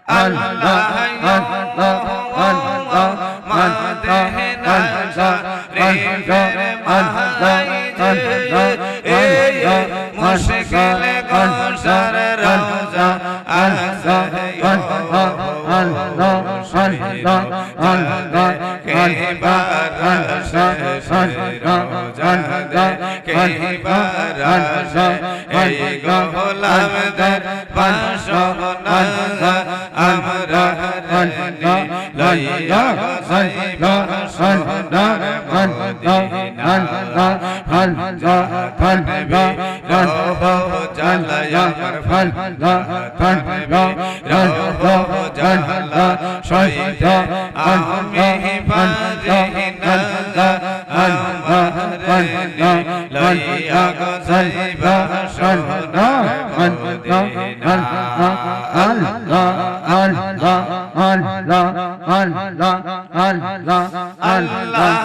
Allah Allah Madina Sharifের মাঝে মুশকিল কুশার রওজা আছে Allah Allah Allah কে বারাসে রওজা কে বারাসে এই গোলামদের পাশনা আমরা লাইয়া সাইবা সোনার মদিনা হালজা ফালবা রহ জালায়া ফালবা ফালবা রহ জালা শহীদা আমি মদিনা আল্লাহ লাইয়া সাইবা সোনার Medina Allah Allah Allah Allah Allah Allah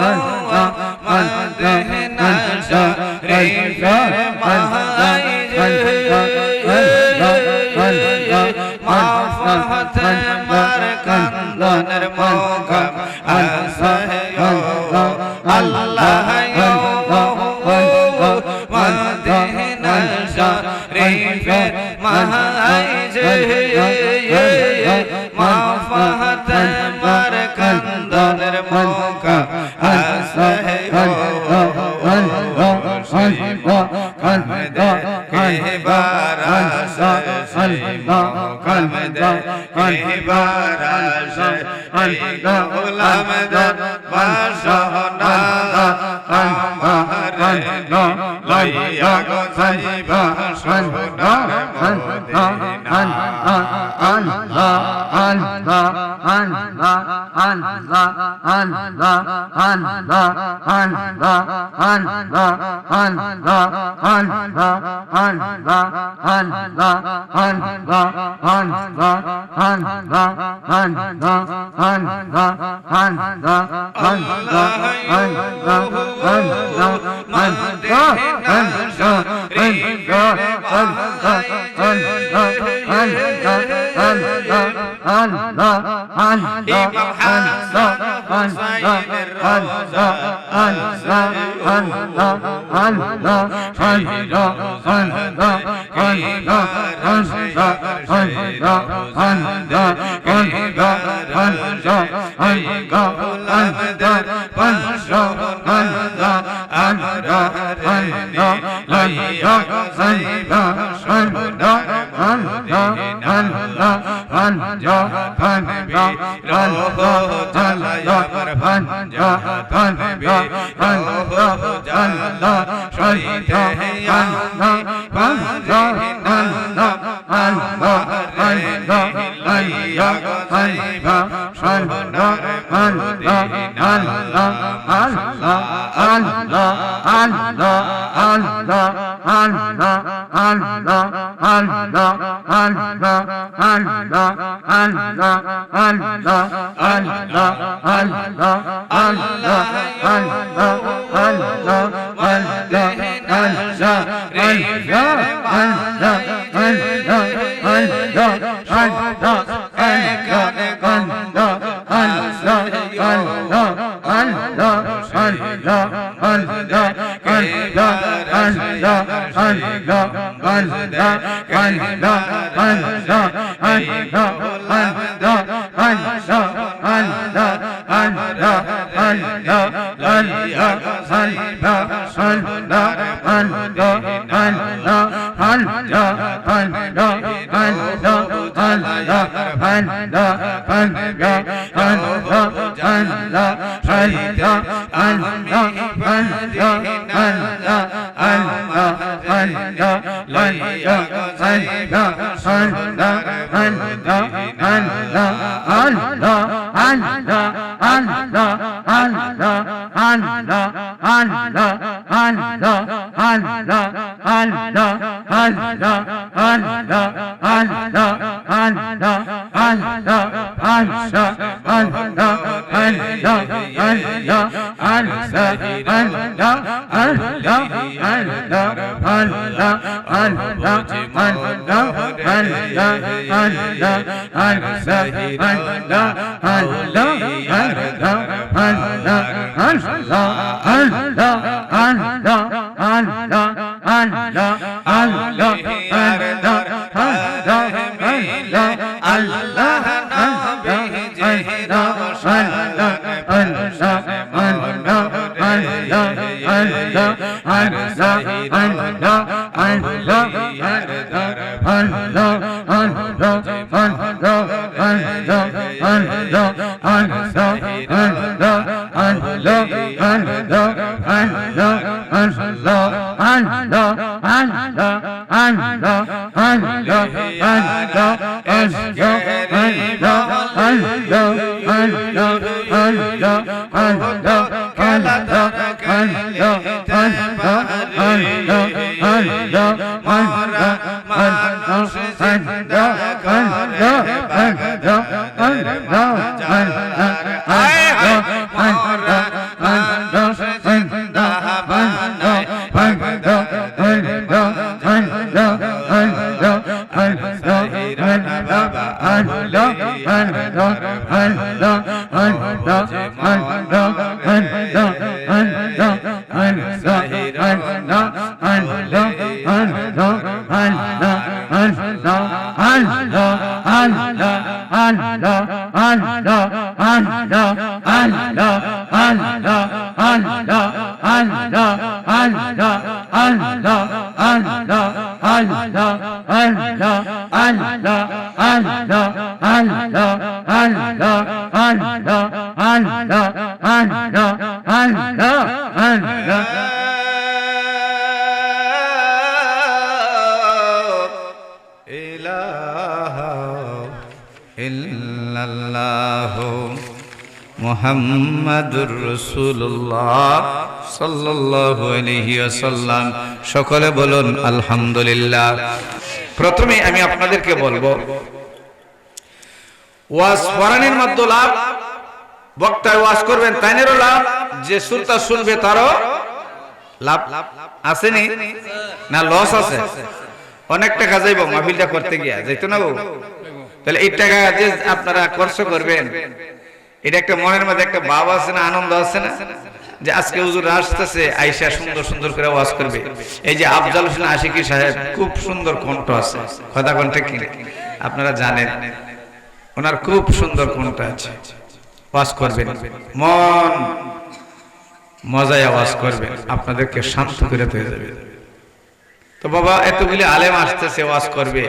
Allah Madina Sharifের মাঝে মাফাতেমার কান্দনের মোকাম আছে আল্লাহ মদিনা শরীফের মাঝে মাফাতেমার কান্দনের মোকাম আছে কে বারাসে কে বারাসে গোলামদের বাসনা আমার লাইয়া গো সাইবা সোনার Medina Allah Allah Allah Allah Allah Allah Allah Allah মুহাম্মাদুর রাসূলুল্লাহ সাল্লাল্লাহু আলাইহি ওয়াসাল্লাম। সকলে বলুন আলহামদুলিল্লাহ। প্রথমে আমি আপনাদেরকে বলবো, ওয়াজ কোরআনের মধ্যে লাভ, বক্তা ওয়াজ করবেন তাইনেরও লাভ, যে শ্রোতা শুনবে তারও লাভ আসেনি না? লস আছে? অনেক টাকা যাইব মাহফিলটা করতে গিয়া, যাইতো না গো? তাহলে এই টাকা যে আপনারা খরচ করবেন, এটা একটা মনের মধ্যে একটা ভাব আছে না, আনন্দ আছে না, যে আজকে হুজুর আসতেছে, আয়েশা সুন্দর সুন্দর করে ওয়াজ করবে। এই যে আফজাল হোসেন আশিকি সাহেব, খুব সুন্দর কণ্ঠ আছে, কথা কণ্ঠে কি আপনারা জানেন, ওনার খুব সুন্দর কণ্ঠ আছে, ওয়াজ করবেন, মন মজায় আওয়াজ করবেন, আপনাদেরকে শান্ত করে হয়ে যাবে। তো বাবা, এতগুলি আলেম আসতেছে, ওয়াজ করবে,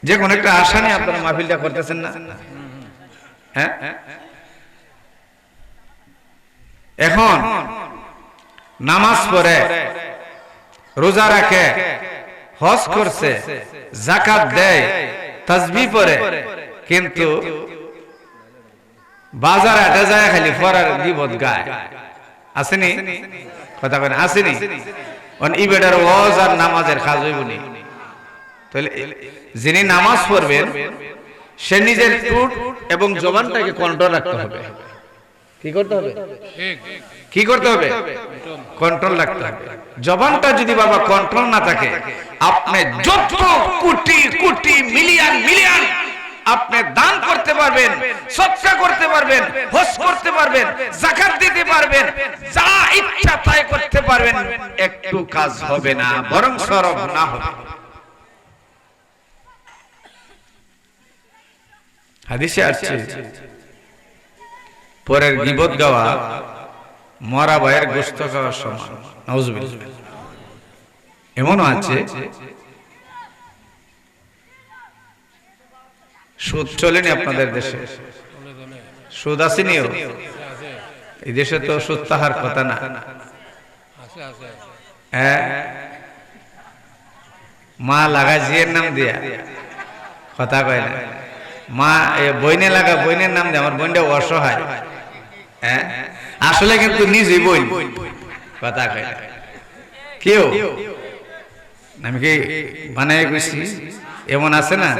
যে কোন একটা আশা নিয়ে আপনারা মাহফিলটা করতেছেন না? হ্যাঁ, এখন নামাজ পড়ে, রোজা রাখে, হজ করছে, যাকাত দেয়, তাসবিহ পড়ে, কিন্তু বাজার হাটে যায় খালি ফরার গীবত গায়, আসেনি? কথা কয় আসেনি? ইবেডার ওয়াজ আর নামাজের কাজ হইবনি। তাহলে যিনি নামাজ পড়বেন সে নিজের টুট এবং জবানটাকে কন্ট্রোল রাখতে হবে। কি করতে হবে? কি করতে হবে? কন্ট্রোল রাখতে হবে। জবানটা যদি বাবা কন্ট্রোল না থাকে, আপনি যত কোটি কোটি মিলিয়ন মিলিয়ন আপনি দান করতে পারবেন, সদকা করতে পারবেন, হজ করতে পারবেন, যাকাত দিতে পারবেন, যা ইচ্ছা তাই করতে পারবেন, একটু কাজ হবে না, বরং সরব না হবে। হাদিসে আছে, পরের গীবত গাওয়া মরা ভাইয়ের গোশত খাওয়ার সমান। নাউজুবিল্লাহ। এমনও আছে সুদ চলেনি আপনাদের দেশে? সুদ আসেনিও? এই দেশে তো সুদ তাহার কথা না। হ্যাঁ, মা লাগা জিয়ের নাম দিয়া, কথা কয় না, মা বইনে লাগা বইনের নাম দিয়ে, আমার বোনটা অসহায়। হ্যাঁ, আসলে কিন্তু নিজেই বইন, কথা কয় না কেউ। আমি কি বানাই গেছি? এমন আছে না,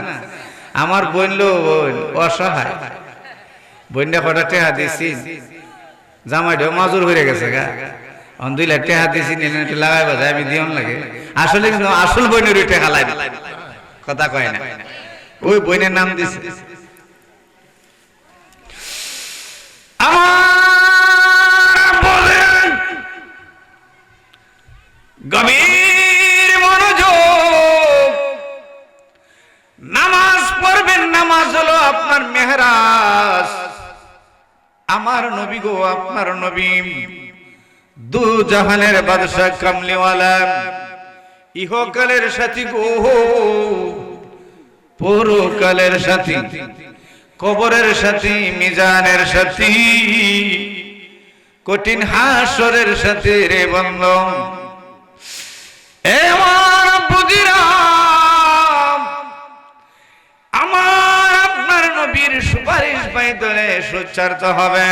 আমার বোন লো অসহায়, বোনটা কটা টাকা দিছি, জামাইটাও মাজুর হয়ে গেছে গা, 2 লাখ টাকা দিছি নিলেন লাগাই বাজায় আমি দিয়ন লাগে, আসলে কিন্তু আসল বইনের ওই টাকা লাই কথা কয় না, ওই বইনের নাম দিছে। আমার বলেন গভীর মনোযোগ, নামাজ পড়বেন, নামাজ হলো আপনার মেহরাজ। আমার নবী গো, আপনার নবী দু জাহানের বাদশা কামলিওয়ালা, ইহকালের সাথী গো, পরকালের সাথী, কবরের সাথী, মিজানের সাথী, কঠিন হাসরের সাথী রে বন্ধু। আমার বুঝিরা, আমার আপনার নবীর সুপারিশ পাইতে হলে সুচ্চারিত হবে,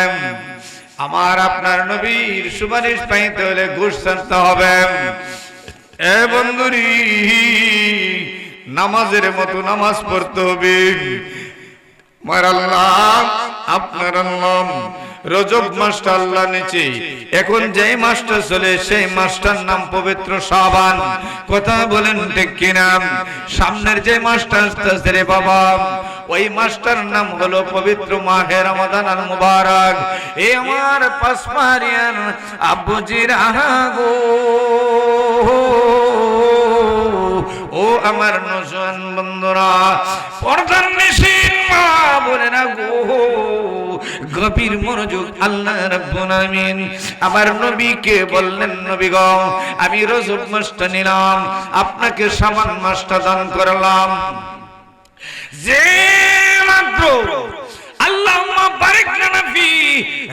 আমার আপনার নবীর সুপারিশ পাইতে হলে ঘুষ ছাড়তে হবে। এ বন্ধুরি, নামাজের মতো নামাজ পড়তে হবে। আমার আল্লাহ, আপনার আল্লাহ, রজব মাসটা আল্লাহ নিচে, এখন যেই মাসটা চলে সেই মাসটার নাম পবিত্র শাবান। কথা বলেন ঠিক কিনা? সামনের যে মাসটা আসতেছে রে বাবা, ওই মাসটার নাম হলো পবিত্র মাহে রমাদান আল মুবারক। এ আমার পাঁচমারিয়ান আব্বুজির গো, ও আমার নজওয়ান বন্ধুরা, পর্দার নিশিন মা বোনেরা গো, গভীর মনোযোগ। আল্লাহ রাব্বুল আমিন আমার নবীকে বললেন, নবী গো, আমি রজব মাসটা নিলাম, আপনাকে শাবান মাসটা দান করলাম। যে মাত্র আল্লাহুম্মা বারিক লানা ফি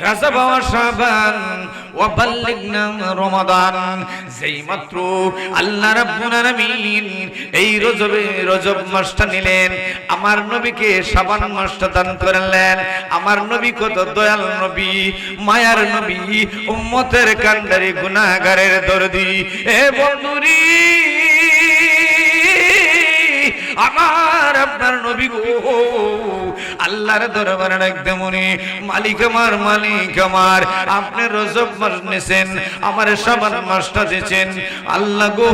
রাজব ওয়া শাবান ওয়া বাল্লিগনা রমাদান, যেই মাত্র আল্লাহ রাব্বুল আলামিন এই রজব মাসটা নিলেন, আমার নবীকে শাবান মাসটা দান করলেন। আমার নবী কত দয়াল নবী, মায়ার নবী, উম্মতের কান্ডারি, গুনাহগারের দরদি। এ বন্ধুরি, আমার আপনার নবী গো, আল্লাহর দরবারে একদম মালিক আমার, মালিক আমার, আপনি রজব মাস নিয়েছেন, আমার শাবান মাসটা দিয়েছেন। আল্লাহ গো,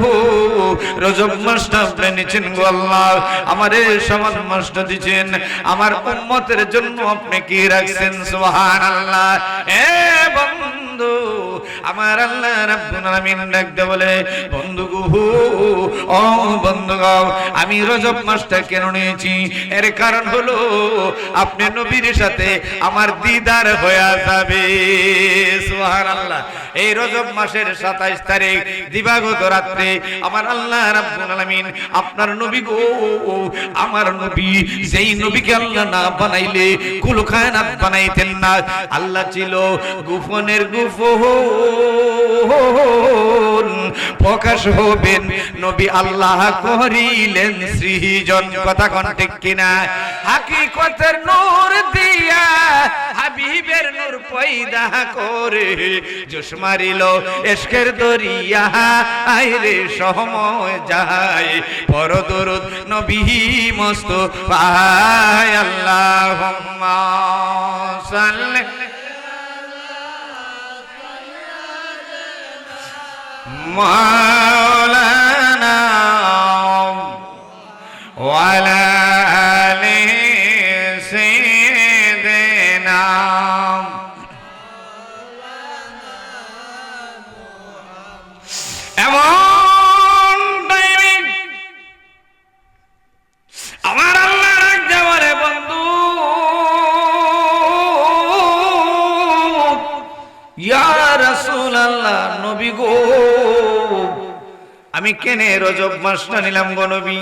রজব মাসটা আপনি নিয়েছেন গো আল্লাহ, আমারে শাবান মাসটা দিয়েছেন, আমার উম্মতের জন্য আপনি কি রাখছেন? সুবহানাল্লাহ। এ বন্ধু, আমার আল্লাহ রাব্বুল আলামিন ডাকতে বলে, বন্ধু গো, ও বন্ধু গো, আমি রজব মাসটা কেন নিয়েছি? এর কারণ হলো আপনি নবীর সাথে আমার দিদার হয়ে যাবে। সুবহানাল্লাহ। এই রজব মাসের 27 তারিখ দিবাগত রাত্রে আমার আল্লাহ রাব্বুল আলামিন আপনার নবী গো, আমার নবী, যেই নবীকে আল্লাহ না বানাইলে কুল কায়নাত বানাইতেন না। আল্লাহ ছিল গোপনের গোপন, প্রকাশ হবেন নবী আল্লাহ করিলেন সৃজন। কথা কোন ঠিক কিনা? হাকিকতের নূর দিয়া হাবিবের নূর পয়দা করে জোশ মারিল ইশকের দরিয়া, আইরে সময় যায় পর দরুদ নবী মুস্তাফা। আল্লাহুম্মা সাল্লি মাওলানা ওয়ালা আলি সাইয়্যিদিনা। এমন টাইমিং আমার আল্লাহ রাখতে পারে, বন্ধু ইয়া রাসূলুল্লাহ, নবী গো, আমি কেনে রজব মাসটা নিলাম গো নবী?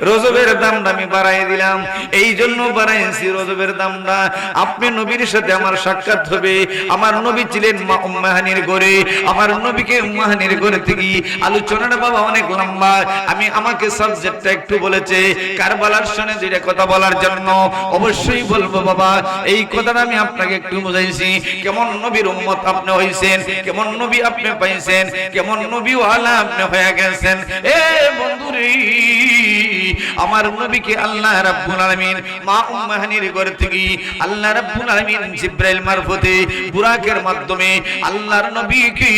রজবের দামটা আমি বাড়াই দিলাম, এই জন্য বাড়াইছি রজবের দামটা, আপনি নবীর সাথে আমার সাক্ষাৎ হবে। আমার নবী ছিলেন মা উম্মাহানির ঘরে, আমার নবীকে উম্মাহানির ঘরে থেকে আলোচনাটা বাবা অনেক লম্বা, আমি আমাকে সাবজেক্টটা একটু বলেছে কারবালার সনে দুইটা কথা বলার জন্য, অবশ্যই বলবো বাবা। এই কথাটা আমি আপনাকে একটু বুঝাইছি, কেমন নবীর উম্মত আপনি হইছেন, কেমন নবী আপনি পাইছেন, কেমন নবী ওয়ালা আপনি হয়ে গেছেন। গিয়েছেন। এ বন্ধুরে, আমার নবীকে আল্লাহ রাব্বুল আলামিন মা উম্মে হানির ঘর থেকে আল্লাহ রাব্বুল আলামিন জিবরাইল মারফতে বুরাকের মাধ্যমে আল্লাহর নবীকে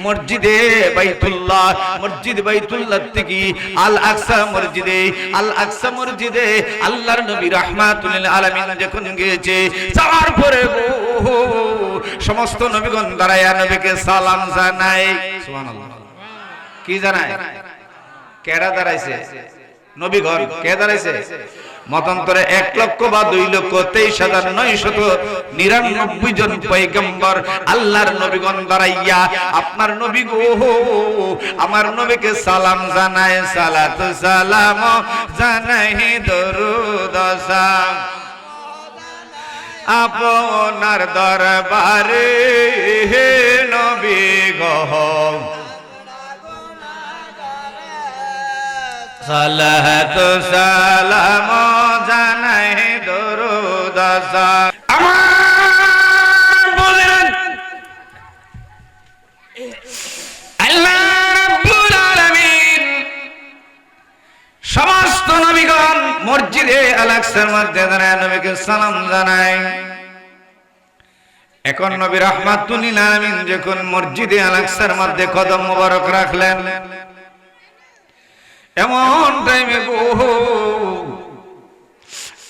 মসজিদে বাইতুল্লাহ, মসজিদ বাইতুল্লাহ থেকে আল আকসা মসজিদে আল্লাহর নবী রাহমাতুল লিল আলামিন যখন গিয়েছে, যাওয়ার পরে সমস্ত নবীগণ দাঁড়ায়া নবীকে সালাম জানায়। সুবহানাল্লাহ। কি জানায়? কেডা দাঁড়াইছে? নবীগণ। কে দাঁড়াইছে? মতান্তরে 1 লক্ষ বা 2 লক্ষ 23,999 জন পয়গম্বর আল্লাহর নবীগণ দাঁড়াইয়া আপনার নবী গো আমার নবীকে সালাম জানায়, সালাত সালাম জানাই দরুদ সালাম আপনার দরবারে হে নবী গো, সালাত সালাম জানাই দরুদ সালাম। আমার বলেন আল্লাহ রাব্বুল আলামিন সমস্ত নবীগণ মসজিদে আল আকসার মধ্যে দাঁড়ায় নবীকে সালাম জানায়। এখন নবী রাহমাতুল লিল আলামিন যখন মসজিদে আল আকসার মধ্যে কদম মোবারক রাখলেন, এমন টাইমে গো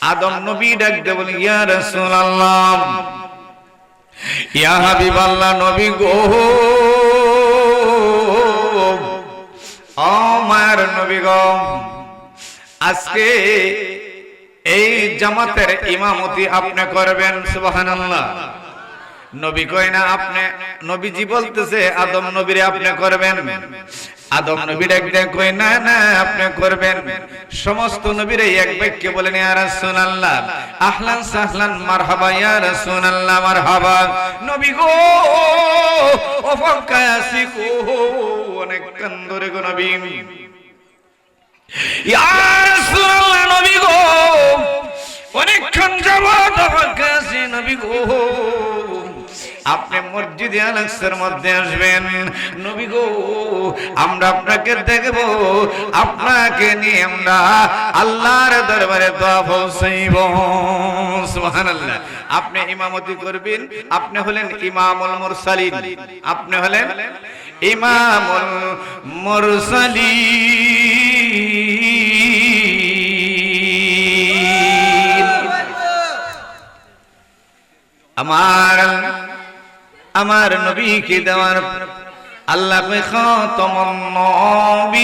আদম নবী ডাক দিয়ে বলে, ইয়া রাসূলুল্লাহ, ইয়া হাবিবাল্লাহ, নবী গো, আমার নবী গো, আজকে এই জামাতের ইমামতি আপনি করবেন। সুবহানাল্লাহ। নবী কয় না আপনি, নবীজি বলতেছে আদম নবীরে আপনি করবেন। আদম নবী ডাক দেন, কই না না আপনি করবেন। সমস্ত নবীরা এক বাক্যে বলেন, ইয়া রাসূলুল্লাহ, আহলান সাহলান মারহাবা, ইয়া রাসূলুল্লাহ মারহাবা। নবী গো অপেক্ষায় আছি গো, অনেক কান্দরে গো নবী, ইয়া রাসূলুল্লাহ, নবী গো অনেকক্ষণ যাবত অপেক্ষায় আছি নবী গো, আপনি মসজিদে আল আকসার মধ্যে আসবেন। নবী গো আমরা আপনাকে দেখব, আপনাকে নিয়ে আমরা আল্লাহর দরবারে দোয়া পৌঁছাইব। সুবহানাল্লাহ। আপনি ইমামতি করবেন, আপনি হলেন ইমামুল মুরসালিন, আপনি হলেন ইমামুল মুরসালিন। আমার নবীকে দেওয়ার আল্লাহ কই খাতামুন নবীন।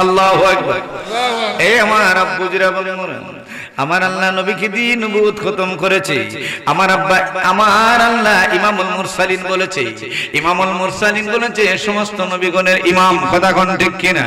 আল্লাহু আকবার। এ আমার আব্বুজিরা বলেন, আমার আল্লাহ নবীকে দিয়ে নবুয়ত খতম করেছে। আমার আল্লাহ ইমামুল মুরসালিন বলেছে। ইমামুল মুরসালিন বলেছে সমস্ত নবীগণের ইমাম। কথা কোন ঠিক কিনা?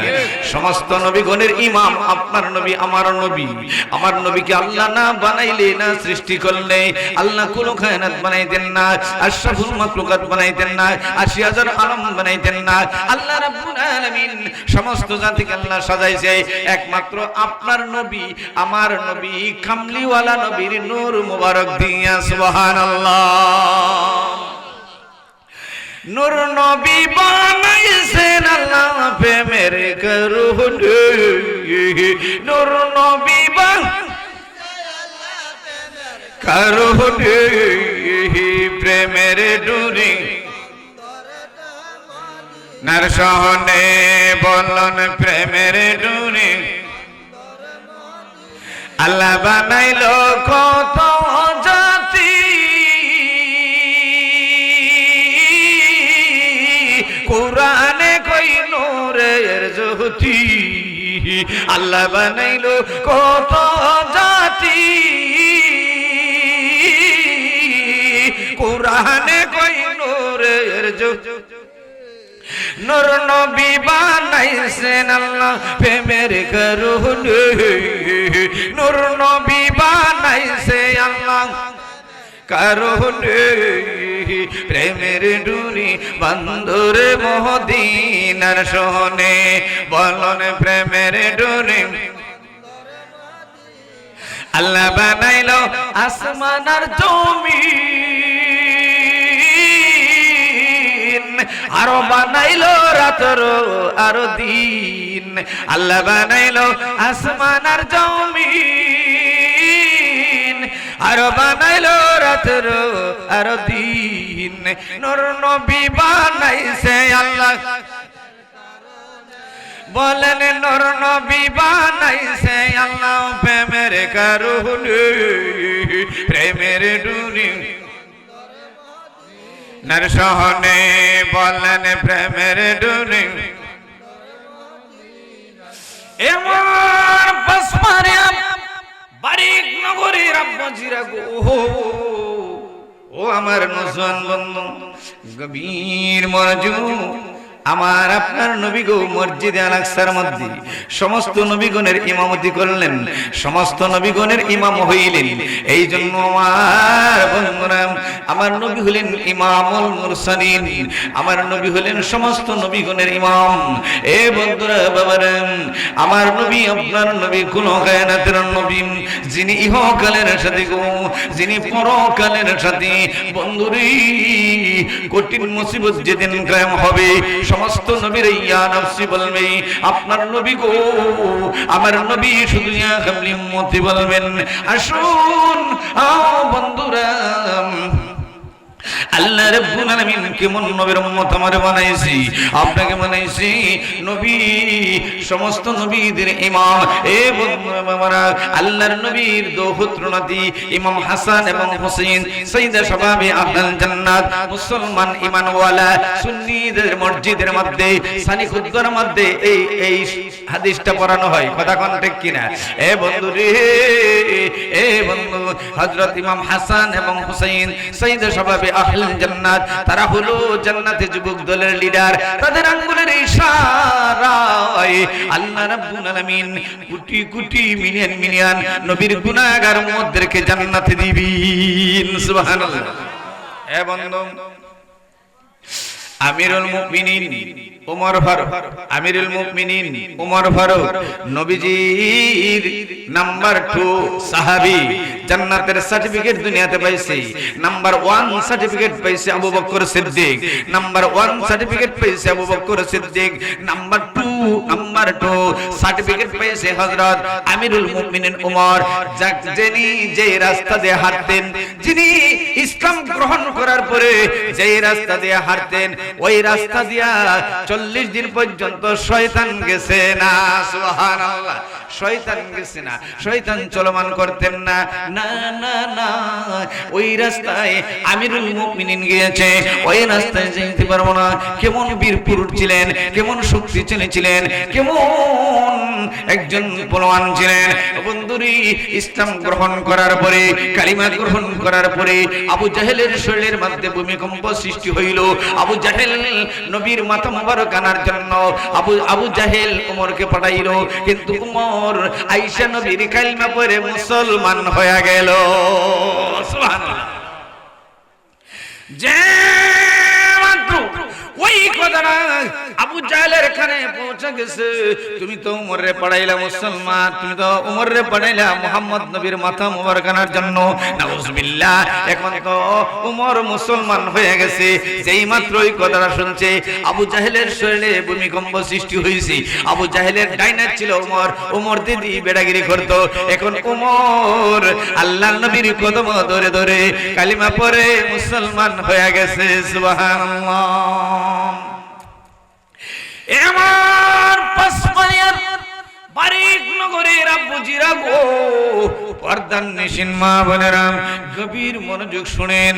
সমস্ত নবীগণের ইমাম আপনার নবী, আমার নবী। আমার নবীকে আল্লাহ না বানাইলে, না সৃষ্টি করলে আল্লাহ কুল কায়নাত বানাইতেন না, আশরাফুল মাখলুকাত বানাইতেন না, ৮০,০০০ আলম বানাইতেন না। আল্লাহ রাব্বুল আলামিন সমস্ত জাতিকে আল্লাহ সাজাইছে একমাত্র আপনার নবী, আমার নবী, কামলিওয়ালা নবীর নূর মুবারক দিয়া। সুবহানাল্লাহ। নূর নবী বানাইছেন আল্লাহ প্রেমের কারণে, নূর নবী কারণে প্রেমের ডুরি নার সহনে বলন প্রেমের ডুরি। আল্লাহ বানাইল কত জাতি, কোরআনে কই নূরের জ্যোতি। আল্লাহ বানাইল কত জাতি, কোরআনে কই নূরের জ্যোতি। নূর নবী বানাইছেন আল্লাহ প্রেমের কারণে, নূর নবী বানাইছে আল্লাহ কারণে প্রেমের ডুরি বন্ধুরে মদিনার শোনে বলন প্রেমের ডুরি। আল্লাহ বানাইলো আসমান আর জমিন, আরো বানাইলো রাতর আরো দিন, আল্লাহ বানাইলো আসমান আর জমিন, আরো বানাইলো রাতর আরো দিন, নূর নবী বানাইছে আল্লাহ, বলেন নূর নবী বানাইছে আল্লাহ প্রেমের কারণে, প্রেমের ডুরি নর সহনে, বলেন প্রেমের ডুরি এমন বসমারিয়াম বারিক নগরীর আব্বাজিরা গো, ও আমার নজওয়ান বন্ধু গভীর মনোযোগ, আমার আপনার নবী গো মসজিদে আল আকসার মধ্যে সমস্ত নবীগণের ইমামতি করলেন, সমস্ত নবীগণের ইমাম হইলেন। এই জন্য আমার বন্ধুরা, আমার নবী হলেন ইমামুল মুরসালিন, আমার নবী হলেন সমস্ত নবীগণের ইমাম। এ বন্ধুরা বাবারা, আমার নবী আপনার নবী কোন কায়নাতের নবী, যিনি ইহকালের সাথে গো, যিনি পরকালের সাথে। বন্ধুরে, কঠিন মুসিবত যেদিন কায়েম হবে, সমস্ত নবীর ইয়া নফসি বলবে, আপনার নবী গো, আমার নবী শুধু ইয়া কামলি উম্মতি বলবেন। আসুন বন্ধুরা, আল্লাহ রাব্বুল আলামিন কেমন নবীর উম্মত আমারে বানাইছি, আপনাকে বানাইছি নবী, সমস্ত নবীদের ইমাম। এ বন্ধুরা, আল্লাহর নবীর দো পুত্র নাতি ইমাম হাসান এবং হুসাইন সাইয়্যিদা শাবাবে আহলাল জান্নাত, মুসলমান ঈমানওয়ালা সুন্নিদের মসজিদের মধ্যে সানিখুদ্দোর মধ্যে এই হাদিসটা পড়ানো হয়। কথা কোন ঠিক কিনা? এ বন্ধু রে, এ বন্ধু, হযরত ইমাম হাসান এবং হুসাইন সাইয়্যিদা শাবাবে আহলাল জান্নাত, তারা হলো জান্নাতে যুবক দলের লিডার। তাদের আঙ্গুলের ইশারায় আল্লাহ রাব্বুল আলামিন কোটি কোটি মিলিয়ন মিলিয়ন নবীর গুনাহগার উম্মতদেরকে জান্নাতে দিবেন। সুবহানাল্লাহ। এ বন্ধু, আমিরুল মুমিনিন ওমর ফারুক, আমিরুল মুমিনিন ওমর ফারুক নবীজির নাম্বার 2 সাহাবী, জান্নাতের সার্টিফিকেট দুনিয়াতে পাইছে। নাম্বার 1 সার্টিফিকেট পাইছে আবু বকর সিদ্দিক, নাম্বার 1 সার্টিফিকেট পাইছে আবু বকর সিদ্দিক। নাম্বার 2 সার্টিফিকেট পাইছে হযরত আমিরুল মুমিনিন ওমর, যিনি যে রাস্তা দিয়ে হাঁটতেন, যিনি ইসলাম গ্রহণ করার পরে যে রাস্তা দিয়ে হাঁটতেন, ওই রাস্তা দিয়া 40 দিন পর্যন্ত শয়তান গেছে না। সুবহানাল্লাহ। শয়তান গেছে না, শয়তান চলমান করতেন না। না না না, ওই রাস্তায় আমিরুল মুমিনিন গিয়েছে, ওই রাস্তায় যেতে পারবো না। কেমন বীর পুরুষ ছিলেন, কেমন শক্তিশালী ছিলেন, কেমন একজন বলওয়ান ছিলেন। বন্ধুরি, ইসলাম গ্রহণ করার পরে, কালিমা গ্রহণ করার পরে আবু জাহেলের শরীরের মধ্যে ভূমিকম্প সৃষ্টি হইল। আবু জাহেল নবীর মাথা মুবারক আনার জন্য আবু জাহেল ওমরকে পাঠাইল, কিন্তু ওমর আয়েশা নবীর কালিমা পড়ে মুসলমান হয়ে গেল। সুবহানাল্লাহ। যে মাত্র ওই কথাটা আবু জাহেলের এখানে পৌঁছে গেছে, তুমি তো ওমরে পড়াইলা মুসলমান, তুমি তো ওমরে পড়াইলা মুহাম্মদ নবীর মাথা মুবারক আনার জন্য। নাউজুবিল্লাহ। এখন তো ওমর মুসলমান হয়ে গেছে। যেই মাত্র ওই কথাটা শুনছে, আবু জাহেলের শরীরে ভূমিকম্প সৃষ্টি হয়েছে। আবু জাহেলের ডাইনার ছিল ওমর, ওমর দিদি বেড়াগিরি করত। এখন ওমর আল্লাহর নবীর কদম ধরে ধরে কালিমা পড়ে মুসলমান হয়ে গেছে। সুবহানাল্লাহ। এমন পাসমানিয়ার বারিক নগরের আব্বুজিরা গো, পর্দার নিশিন মা বোনেরা, গভীর মনোযোগ শুনেন।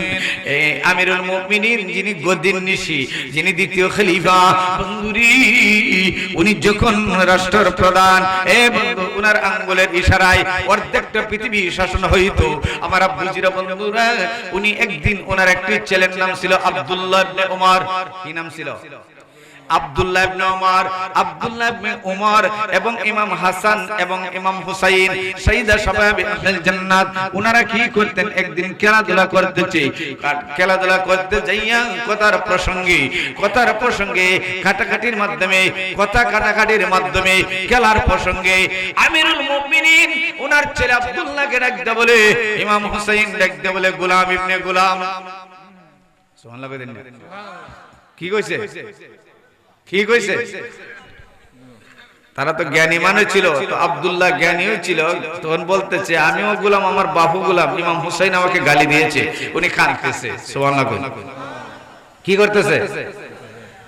আমিরুল মুমিনিন, যিনি গদির নিশি, যিনি দ্বিতীয় খলিফা, বন্ধুরি, উনি যখন রাষ্ট্রের প্রধান, বন্ধু, উনার আঙ্গুলের ইশারায় অর্ধেকটা পৃথিবী শাসন হইতো। আমার আব্বুজিরা বন্ধুরা, উনি একদিন, ওনার একটি ছেলের নাম ছিল আব্দুল্লাহ ইবনে ওমর। কি নাম ছিল? আব্দুল্লাহ ইবনে ওমর। আব্দুল্লাহ ইবনে ওমর এবং ইমাম হাসান এবং ইমাম হুসাইন সাইয়্যিদা শাবাবে আহলাল জান্নাত, উনারা কি করতেন? একদিন খেলাধুলা করতেছে, খেলাধুলা করতে যাইয়া কথার প্রসঙ্গে কাটাকাটির মাধ্যমে, কথা কাটাকাটির মাধ্যমে, খেলার প্রসঙ্গে আমিরুল মুমিনিন উনার ছেলে আব্দুল্লাহকে ডাকতে বলে, ইমাম হুসাইন ডাকতে বলে গোলাম ইবনে গোলাম। সুবহানাল্লাহ। কি কইছে? কি কইছে? তারা তো জ্ঞানী মানুষ ছিল, তো আব্দুল্লাহ জ্ঞানীও ছিল, তখন বলতেছে আমিও গোলাম, আমার বাপু গোলাম, ইমাম হুসাইন আমাকে গালি দিয়েছে। উনি কাঁদতেছে, সুবহানাল্লাহ। কি করতেছে?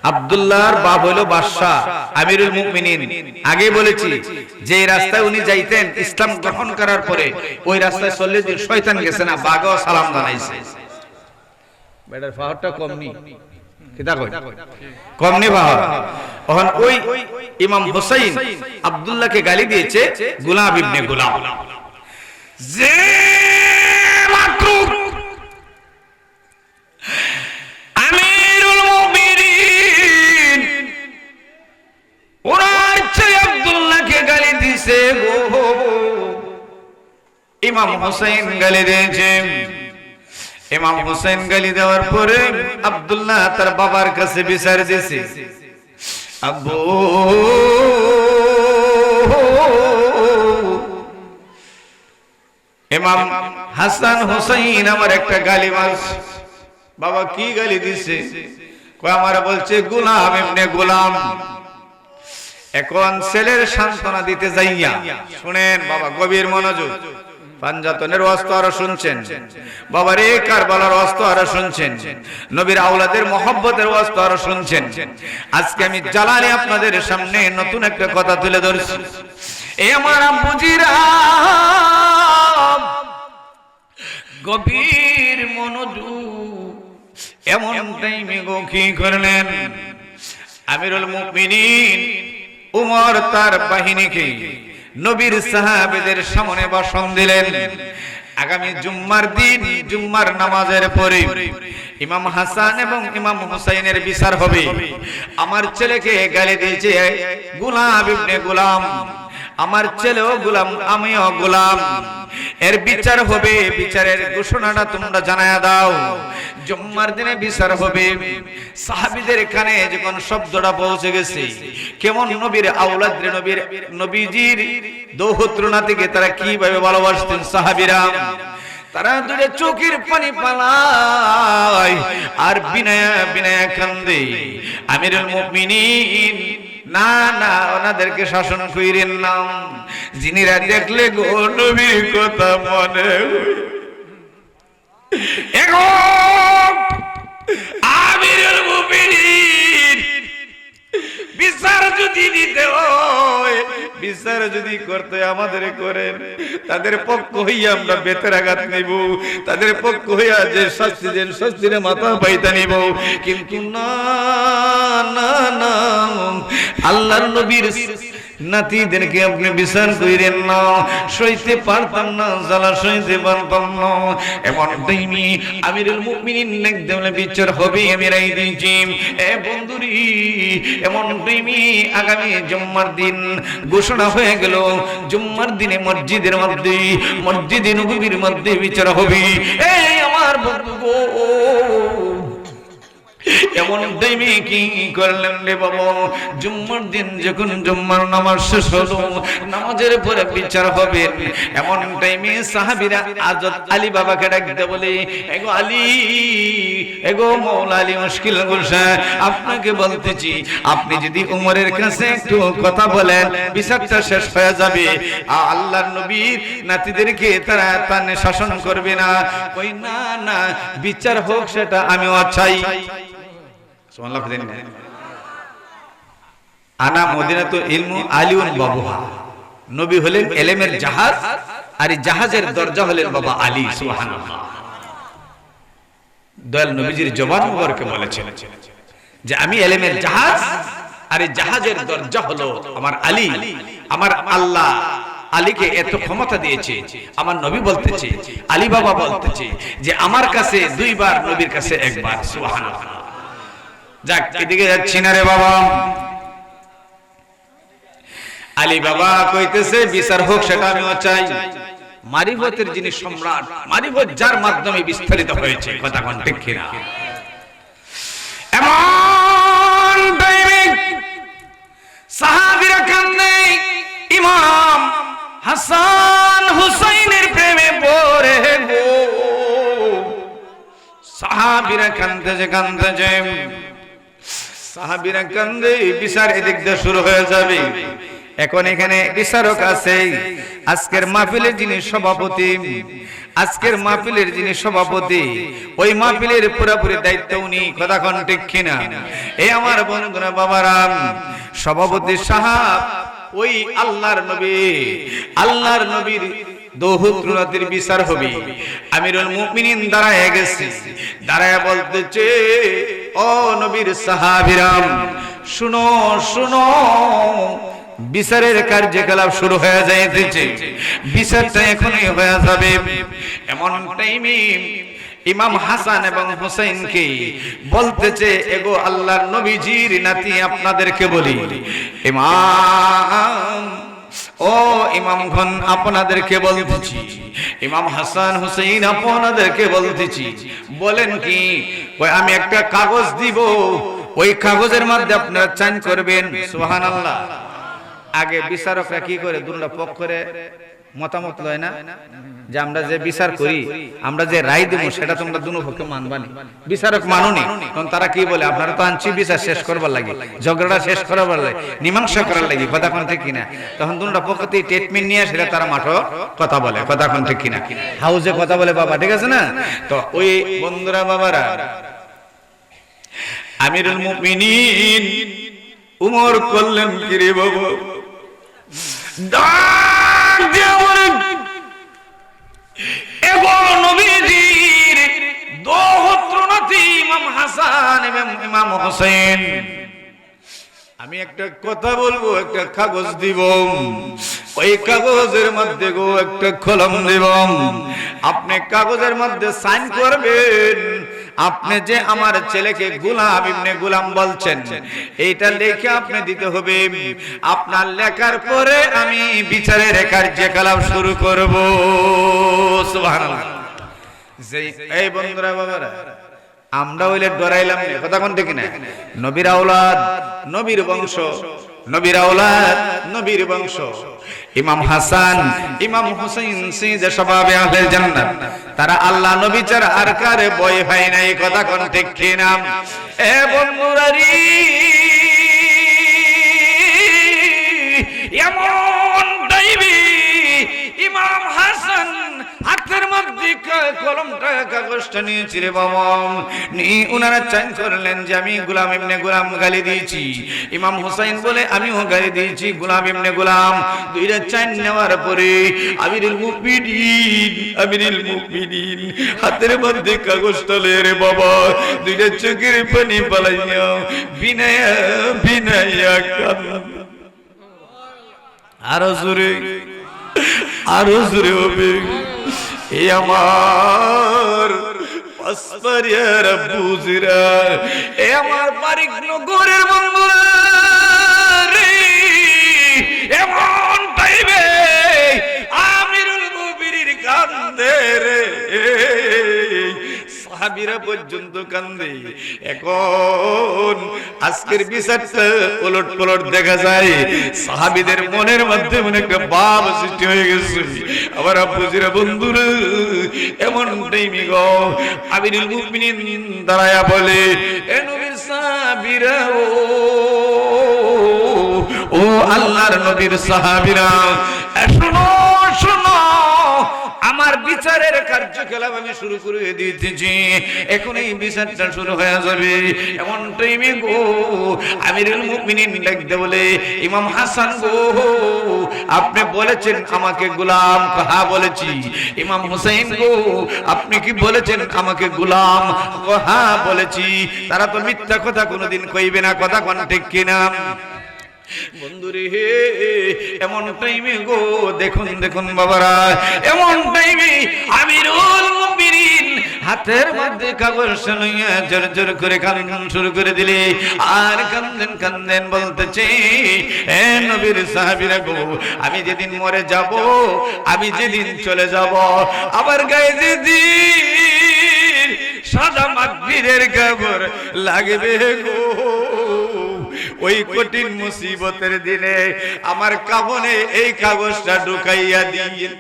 আব্দুল্লাহর বাপ হলো বাদশা, আমিরুল মুমিনিন। আগে বলেছি যে রাস্তায় উনি যাইতেন ইসলাম গ্রহণ করার পরে, ওই রাস্তায় চললে যে শয়তান গেছে না, বাঘও সালাম জানাইছে। বেটার পাহাড়টা কমনি, কিতা কই কমনি পাহাড়। তখন ওই ইমাম হুসাইন আব্দুল্লাহকে গালি দিয়েছে গোলাম ইবনে গোলাম। যে মাত্র আমিরুল মুমিনিন ওনার চেয়ে আব্দুল্লাহকে গালি দিছে গো, ইমাম হুসাইন গালি দিয়েছে। ইমাম হুসাইন গালি দেওয়ার পরে আব্দুল্লাহ তার বাবার কাছে বিচার দিয়েছে, আব্বু ইমাম হাসান হুসাইন আমার একটা গালি মারছে। বাবা কি গালি দিছে? কয় আমার বলছে গোলাম ইবনে গোলাম। এখন ছেলের সান্ত্বনা দিতে যাইয়া, শুনেন বাবা গভীর মনোযোগ, পাঞ্জাতনের ওয়াজ তো আরো শুনছেন, বাবার এই কারবালার ওয়াজ তো আরো শুনছেন, নবীর আওলাদের মহব্বতের ওয়াজ তো আরো শুনছেন। আজকে আমি জালালি আপনাদের সামনে নতুন একটা কথা তুলে ধরছি। এই আমার আব্বুজিরা গভীর মনোযোগ, এমন টাইমে গো কি করলেন, আমিরুল মুমিনিন উমর তার বাহিনীকে নবীর সাহাবীদের সামনে ভাষণ দিলেন। আগামী জুম্মার দিন জুম্মার নামাজের পরে ইমাম হাসান এবং ইমাম হুসাইনের বিচার হবে। আমার ছেলেকে গালি দিয়েছে গোলাম ইবনে গোলাম, আমার ছেলেও গোলাম, আমিও গোলাম, এর বিচার হবে। বিচারের ঘোষণাটা তোমরা জানায়া দাও। জুম্মার দিনে বিচার হবে। সাহাবীদের কানে যখন শব্দটা পৌঁছে গেছে, কেমন নবীর আওলাদ, নবীজির দৌহিত্র থেকে তারা কিভাবে ভালোবাসতেন সাহাবীরা, তারা দুটো চোখের পানি পালায় আর বিনয়া বিনয়া কান্দে। আমিরুল মুমিনিন না না, ওনাদেরকে শাসন কইরেন না, যিনিরা দেখলে গো নবীর কথা মনে এখন আমিরুল মুমিনিন বিচার যদি দিতে হয়, বিচার যদি করতে আমাদের করেন, তাদের পক্ষ হইয়া আমরা বেতের আঘাত নিব, তাদের পক্ষ হইয়া যে শাস্তি দেন শাস্তিরে মাথা পাইতা নিব। কিন্তু না না না, আল্লাহর নবীর নাতিদেরকে আপনি বিচার কইরেন না। সইতে পারতাম না, জ্বালা সইতে পারতাম না। এমন টাইমে আমিরুল মুমিনিন একদম বিচার হবে, আমি রাই দিয়েছি। এ বন্ধুরি, এমন টাইমে আগামী জুম্মার দিন ঘোষণা হয়ে গেল, জুম্মার দিনে মসজিদের মধ্যে, মসজিদে নববীর মধ্যে বিচার হবে। এই আমার বন্ধু গো, এমন টাইমে কি করলেন রে বাবা, জুম্মার দিন যখন জুম্মার নামাজ শেষ হলো, নামাজের পরে বিচার হবে। এমন টাইমে সাহাবীরা হযরত আলী বাবাকে ডাকতে বলে, এগো আলী, এগো মাওলা আলী মুশকিল গোসা, আপনাকে বলতেছি, আপনি যদি উমরের কাছে একটু কথা বলেন, বিচারটা শেষ হয়ে যাবে। আল্লাহর নবীর নাতিদেরকে তারা তানে শাসন করবে না। কই না না, বিচার হোক, সেটা আমিও চাই। সুবহানাল্লাহ। আনা মদিনাতু ইলমু আলিউন বাবুহা, নবী হলেন ইলমের জাহাজ, আর এই জাহাজের দরজা হলেন বাবা আলী। সুবহানাল্লাহ। দয়াল নবীজির জবান মুবারকে বলেছেন যে আমি ইলমের জাহাজ, আর এই জাহাজের দরজা হলো আমার আলী। আমার আল্লাহ আলীকে এত ক্ষমতা দিয়েছে, আমার নবী বলতেছে, আলী বাবা বলতেছে যে আমার কাছে দুইবার, নবীর কাছে একবার। সুবহানাল্লাহ। যাক, এদিকে যাচ্ছি না রে বাবা। আলী বাবা কইতেছে বিচার হোক, সেটা আমিও চাই। মারিফতের যিনি সম্রাট, মারিফত যার মাধ্যমে বিস্তারিত হয়েছে, কথা কোন ঠিক কিনা? এমন টাইমে সাহাবীরা কান্দে, ইমাম হাসান হুসাইনের প্রেমে পড়ে গো। সাহাবীরা কান্দতেছে কান্দতেছে, সাহাবীরা কান্দে, বিচার এদিক দিয়ে শুরু হয়ে যাবে। এখন এখানে বিচারক আছে, আজকের মাহফিলের যিনি সভাপতি, ওই মাহফিলের পুরোপুরি দায়িত্ব উনি, কথা কোন ঠিক কিনা? এই আমার বন্ধুরা বাবারা, সভাপতি সাহেব ওই আল্লাহর নবীর দৌহিত্রনাথের বিচার হবে। আমিরুল মুমিনিন দাঁড়ায় গেছে, দাঁড়ায় বলতেছে, ও নবীর সাহাবীরাম, শুনো শুনো, বিচারের কার্যকলাপ শুরু হয়ে যাইতেছে, বিচারটা এখনই হয়ে যাবে। এমন টাইমে ইমাম হাসান এবং হুসাইনকে বলতেছে, এগো আল্লাহর নবীজির নাতি, আপনাদেরকে বলি, ইমামগণ আপনাদেরকে বলতেছি, ইমাম হাসান হুসাইন আপনাদেরকে বলতেছি, বলেন কি? ওই আমি একটা কাগজ দিব, ওই কাগজের মধ্যে আপনারা চান করবেন। সুবহানাল্লাহ। আগে বিচারকরা কি করে? দুটো পক্ষে মতামত লয় না, যে আমরা যে বিচার করি, আমরা যে রায় দেব, সেটা তোমরা দুনো পক্ষে মানবা না। বিচারক মানুনি, তখন তারা কি বলে, আপনারা তো আনছি বিচার শেষ করবার লাগে, ঝগড়াটা শেষ করবার লাগে, মীমাংসা করার লাগে, কথা কোন ঠিক কিনা? তখন দুটো পক্ষতে স্টেটমেন্ট নিয়ে সেটা তারা মাঠে কথা বলে, কথা কোন ঠিক কিনা? হাউজে কথা বলে বাবা, ঠিক আছে না? তো ওই বন্ধুরা বাবারা, আমিরুল মুমিনিন উমর করলেন কি রে বাবা, ডাক দিয়ে বলেন, এগো নবীজির দৌহিত্র নাতি ইমাম হাসান এবং ইমাম হোসেন, আমি একটা কথা বলবো, একটা কাগজ দিব, ওই কাগজের মধ্যে গো একটা কলম দিব, আপনি কাগজের মধ্যে সাইন করবেন, আপনি যে আমার ছেলেকে গোলাম ইবনে গোলাম বলছেন, এইটা লিখে আপনি দিতে হবে। আপনার লেখার পরে আমি বিচারের কার্যকলাপ শুরু করব। সুবহানাল্লাহ। এই বন্ধুরা বাবারা, আমরা হইলে ডরাইলাম না, কথা কোন ঠিক না? নবীর আওলাদ, নবীর বংশ, নবীর আওলাদ, নবীর বংশ। ইমাম হাসান, ইমাম হুসাইন সিদে শাবাবে আহলে জান্নাত, তারা আল্লাহ নবী ছাড়া আর কারে ভয় হয় নাই, কথা কোন ঠিক কিনা? এ বন্ধুরা রে, এমন টাইমে ইমাম হাসান হাতের মধ্যে কলমটা কাগজটা নিয়েছি রে বাবা, উনারা চান করলেন যে আমি গোলাম ইবনে গোলাম গালি দিয়েছি। ইমাম হুসাইন বলে আমিও গালি দিয়েছি গোলাম ইবনে গোলাম। দুইটা চান নেওয়ার পরে আমিরুল মুমিনিন হাতের মধ্যে কাগজটা লয়ে রে বাবা, দুইটা চোখের পানি পালাইয়া বিনায়া কাঁদে। আরো জোরে হবে, এ আমার পাসপারিয়ার বুঝিরা, এ আমার বারিক নগরের বন্ধুরা রে, এমন টাইমে আমিরুল মুমিনিন কান্দে রে, সাহাবীরা পর্যন্ত কান্দে। এখন আজকের বিচারটা উলট পালট দেখা যায়, সাহাবীদের মনের মধ্যে মনে একটা ভাব সৃষ্টি হয়ে গেছে। আবার বুঝিরা বন্ধুরা, এমন টাইমে গো আমিরুল মুমিনিন দাঁড়ায়া বলে, এ নবীর সাহাবীরা, ও আল্লাহর নবীর সাহাবীরা, শোনো শোনো, আমার বিচারের কার্যকলাপ আমি শুরু করে দিতেছি, এখন এই বিচারটা শুরু হয়ে যাবে। এমন টাইমে গো আমিরুল মুমিনিন ডাকতে বলে, ইমাম হাসান গো, আপনি বলেছেন আমাকে গোলাম? হ্যাঁ বলেছি। ইমাম হুসাইন গো, আপনি কি বলেছেন আমাকে গোলাম? হ্যাঁ বলেছি। তারা তো মিথ্যা কথা কোনোদিন কইবে না, কথা কোন ঠিক কিনা? বন্ধুরে হে, এমন টাইমে গো দেখুন দেখুন বাবারা, এমন টাইমে আমিরুল মুমিনিন হাতের মধ্যে কাগজ লইয়া জোর জোর করে কান্না শুরু করে দিলে, আর কান্দেন কান্দেন বলতেছে, এ নবীর সাহাবীরা গো, আমি যেদিন মরে যাব, আমি যেদিন চলে যাব, আবার গায়ে যেদিন সাদা মাগফিরের কবর লাগবে গো, ওই কঠিন মুসিবতের দিনে আমার কাফনে এই কাগজটা ঢুকাইয়া দিন।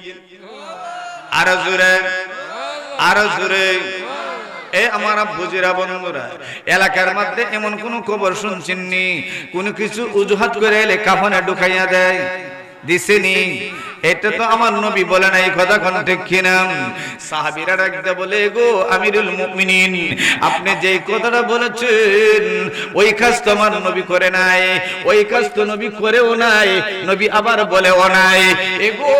আরো জোরে, আরো জোরে। এ আমার আব্বুজিরা বন্ধুরা, এলাকার মধ্যে এমন কোন খবর শুনছেননি কোন কিছু অজুহাত করে এলে কাফনে ঢুকাইয়া দেয়? দিছেনি? এটা তো আমার নবী বলে নাই, কথা কোন ঠিক কিনা? সাহাবীরা ডাকতে বলে, গো আমিরুল মুমিনিন, আপনি যে কথাটা বলেছেন ওই কাজ তো আমার নবী করে নাই, ওই কাজ তো নবী করেও নাই, নবী আবার বলেও নাই। এ গো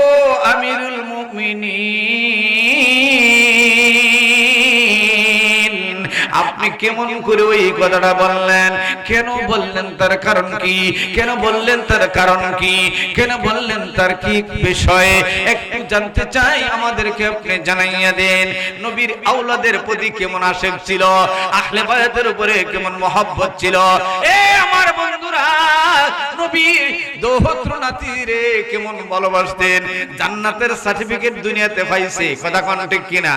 আমিরুল মুমিনিন, আপনি কেমন করে ওই কথাটা বললেন? কেন বললেন? তার কারণ কি? কেন বললেন? তার কারণ কি? কেন বললেন? তার কি বিষয়ে একটু জানতে চাই, আমাদেরকে আপনি জানাইয়া দেন। নবীর আওলাদের প্রতি কেমন আশেক ছিল, আহলে বায়াতের উপরে কেমন মহব্বত ছিল। এ আমার বন্ধুরা, নবী দৌহত্র নাতিরে কেমন ভালোবাসতেন। জান্নাতের সার্টিফিকেট দুনিয়াতে পাইছে, কথা কোন ঠিক কিনা?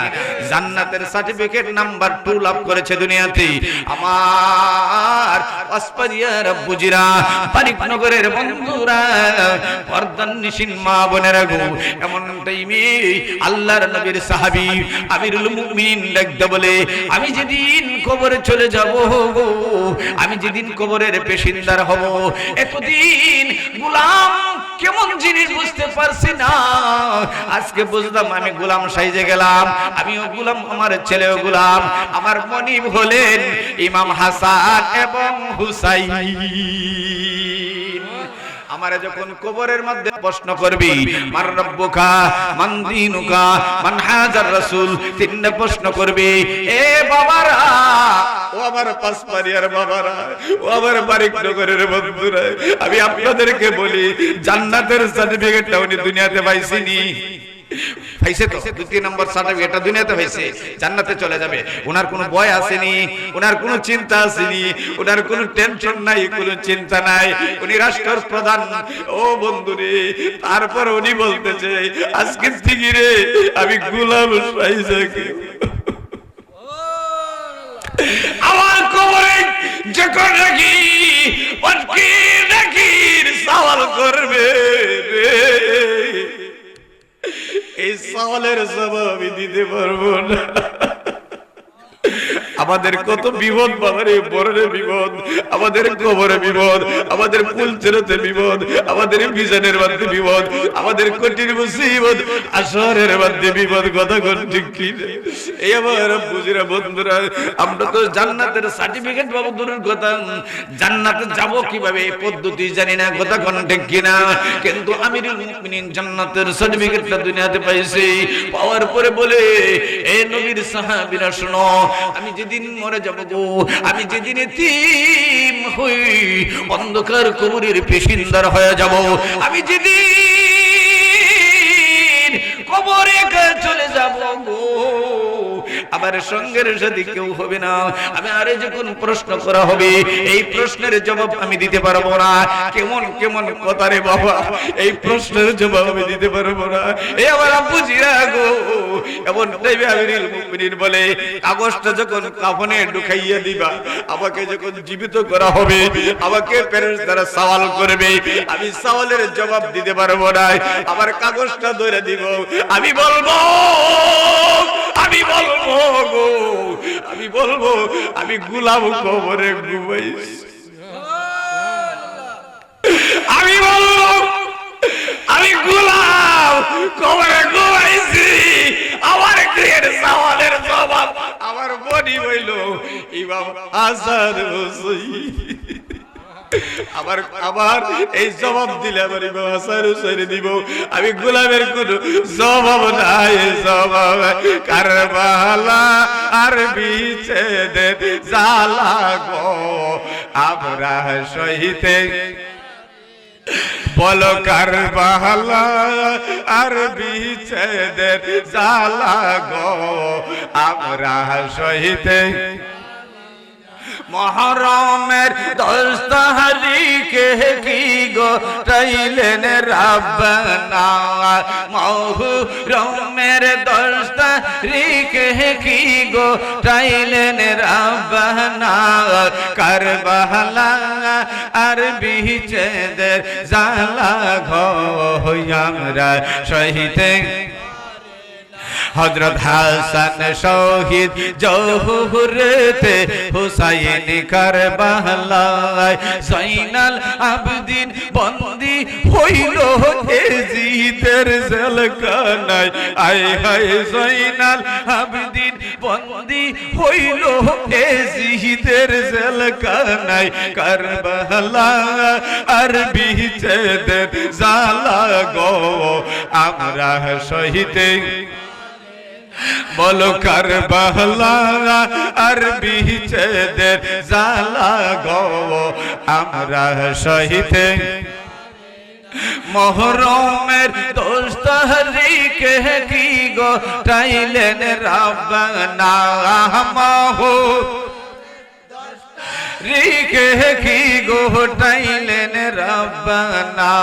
জান্নাতের সার্টিফিকেট নাম্বার 2 লাভ করেছে দুনিয়াতে আমার আসপারিয়ার আব্বুজিরা, পানিকনগরের বন্ধুরা, পর্দার নিশিন মা বোনেরা গো, এমন টাইমে আল্লাহর নবীর সাহাবী আমিরুল মুমিনিন ডাকতে বলে, আমি যেদিন কবরে চলে যাব গো, আমি যেদিন কবরের পেশিনদার হব, এতদিন গোলাম কেমন জিনিস বুঝতে পারছি না, আজকে বুঝলাম। আমি গোলাম সাইজে গেলাম, আমিও গোলাম, আমার ছেলেও গোলাম। আমার মনিব হলেন ইমাম হাসান এবং হুসাইন। আমারে যখন কবরের মধ্যে প্রশ্ন করবি, মান রব্বুকা, মান দীনুকা, মান হাজার রাসূল, তিনটা প্রশ্ন করবি। এ বাবারা, ও আমার পাঁচপাড়িয়ার বাবারা, ও আমার বারিকনগরের বন্ধুরা, আমি আপনাদেরকে বলি, জান্নাতের সার্টিফিকেটটা উনি দুনিয়াতে পাইছেনি? পাইছে তো? 2 নম্বর সার্টিফিকেটটা দুনিয়াতে পাইছে, জান্নাতে চলে যাবে। ওনার কোনো ভয় আসেনি, ওনার কোনো চিন্তা আসেনি, ওনার কোনো টেনশন নাই, কোনো চিন্তা নাই। উনি রাষ্ট্রের প্রধান। ও বন্ধুরে, তারপর উনি বলতেছে, আজকে থেকে রে আমি গোলাম সাইজাকে আমার কবরে যখন রাখি সওয়াল করবে রে, এই সওয়ালের জবাব আমি দিতে পারবো না। আমাদের কত বিপদ বাবারে, বড়রে বিপদ, আমাদের কবরে বিপদ, আমাদের পুলচেরাতে বিপদ, আমাদের মিজানের মধ্যে বিপদ, আমাদের কঠিন মুসিবত, আসরের মধ্যে বিপদ, কথা কোন ঠিক কি? এই আমার বুঝিরা বন্ধুরা, আমরা তো জান্নাতের সার্টিফিকেট পাবো দূরের কথা, জান্নাতে যাব কিভাবে এই পদ্ধতি জানি না, কথা কোন ঠিক কিনা? কিন্তু আমিরুল মুমিনিন জান্নাতের সার্টিফিকেটটা দুনিয়াতে পাইছে, পাওয়ার পরে বলে, এ নবীর সাহাবীরা শোনো, আমি যেদিন মরে যাব গো, আমি যেদিন এতিম হই, অন্ধকার কবরের পেশিনদার হয়ে যাব, আমি যেদিন কবরে চলে যাব গো, আমার সঙ্গের সাথে কেউ হবে না। আমি আরে যখন প্রশ্ন করা হবে, এই প্রশ্নের জবাব আমি দিতে পারবো না। কেমন কেমন কথা রে বাবা, এই প্রশ্নের জবাব আমি দিতে পারবো না। এই আমার আব্বুজিরা গো, এমন টাইমে আমিরুল মুমিনিন বলে, কাগজটা যখন কাফনে ঢুকাইয়া দিবা, আমাকে যখন জীবিত করা হবে, আমাকে ফেরেশতারা সওয়াল করবে, আমি সওয়ালের জবাব দিতে পারবো না। আমার কাগজটা ধরে দিব, আমি বলবো, আমি বলবো গো, আমি বলবো আমি গোলাম কবরে ঘুমাইছি, আমি বলবো আমি গোলাম কবরে ঘুমাইছি। আমার ক্রিয়ের সওয়ালের জবাব আমার বডি হইল ইমাম হাসান হুসাইন। আবার আবার এই জবাব দিলে আমার ইমাম হাসান হুসাইন দিব, আমি গোলামের কোন জবাব নাই। জবাব কারবালা আর বিচ্ছেদের জ্বালা গো আমরা সহিতে, বলো কারবালা আর বিচ্ছেদের জ্বালা গো আমরা সহিতে, মহরমের 10 তারিখে কি গো টাইলেন রাব্বানা, মহরমের 10 তারিখে কি গো টাইলেন রাব্বানা, কারবালা আর বিচ্ছেদের জ্বালা গো আমরা সহিতে, হযরত হাসান শহীদ জহুরতে হুসাইন কারবালায় জয়নাল আবেদিন বন্দী হইল এজিদের জেলখানায় আয় হায় জয়নাল আবেদিন বন্দী হইল এজিদের জেলখানায় কারবালা আর বিচ্ছেদের জ্বালা গো আমরা সহিতে বলো কারবালা আর বিচ্ছেদের জ্বালা গো আমরা সহিতে মুহররমের 10 তারিখে কি গো টাইলেন রাব্বানা রিকে কি গো টাইলেন রাব্বানা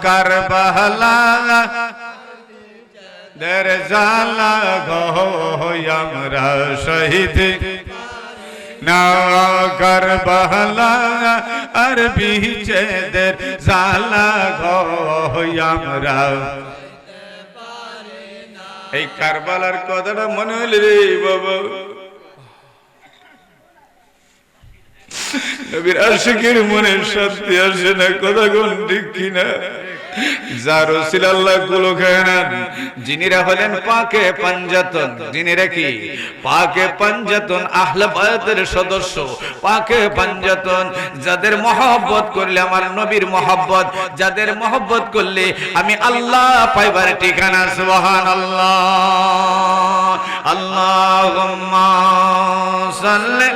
কারবালা দের জালা গো আমরা শহীদ না কারবালা আর বিচ্ছেদের জালা গো আমরা এই কারবালার কথাটা মনে হইল রে বাবা নবীর আশিকের মনে শান্তি আসে না কথা কোন ঠিক কিনা যার ওসিলা আল্লাহ গুলো খায় না যিনিরা হলেন পাকে পাঞ্জাতন যিনিরা কি পাকে পাঞ্জাতন আহলে বায়াতের সদস্য পাকে পাঞ্জাতন যাদের মহব্বত করলে আমার নবীর মহব্বত যাদের মহব্বত করলে আমি আল্লাহ পাইবার ঠিকানা সুবহানাল্লাহ আল্লাহুম্মা সাল্লি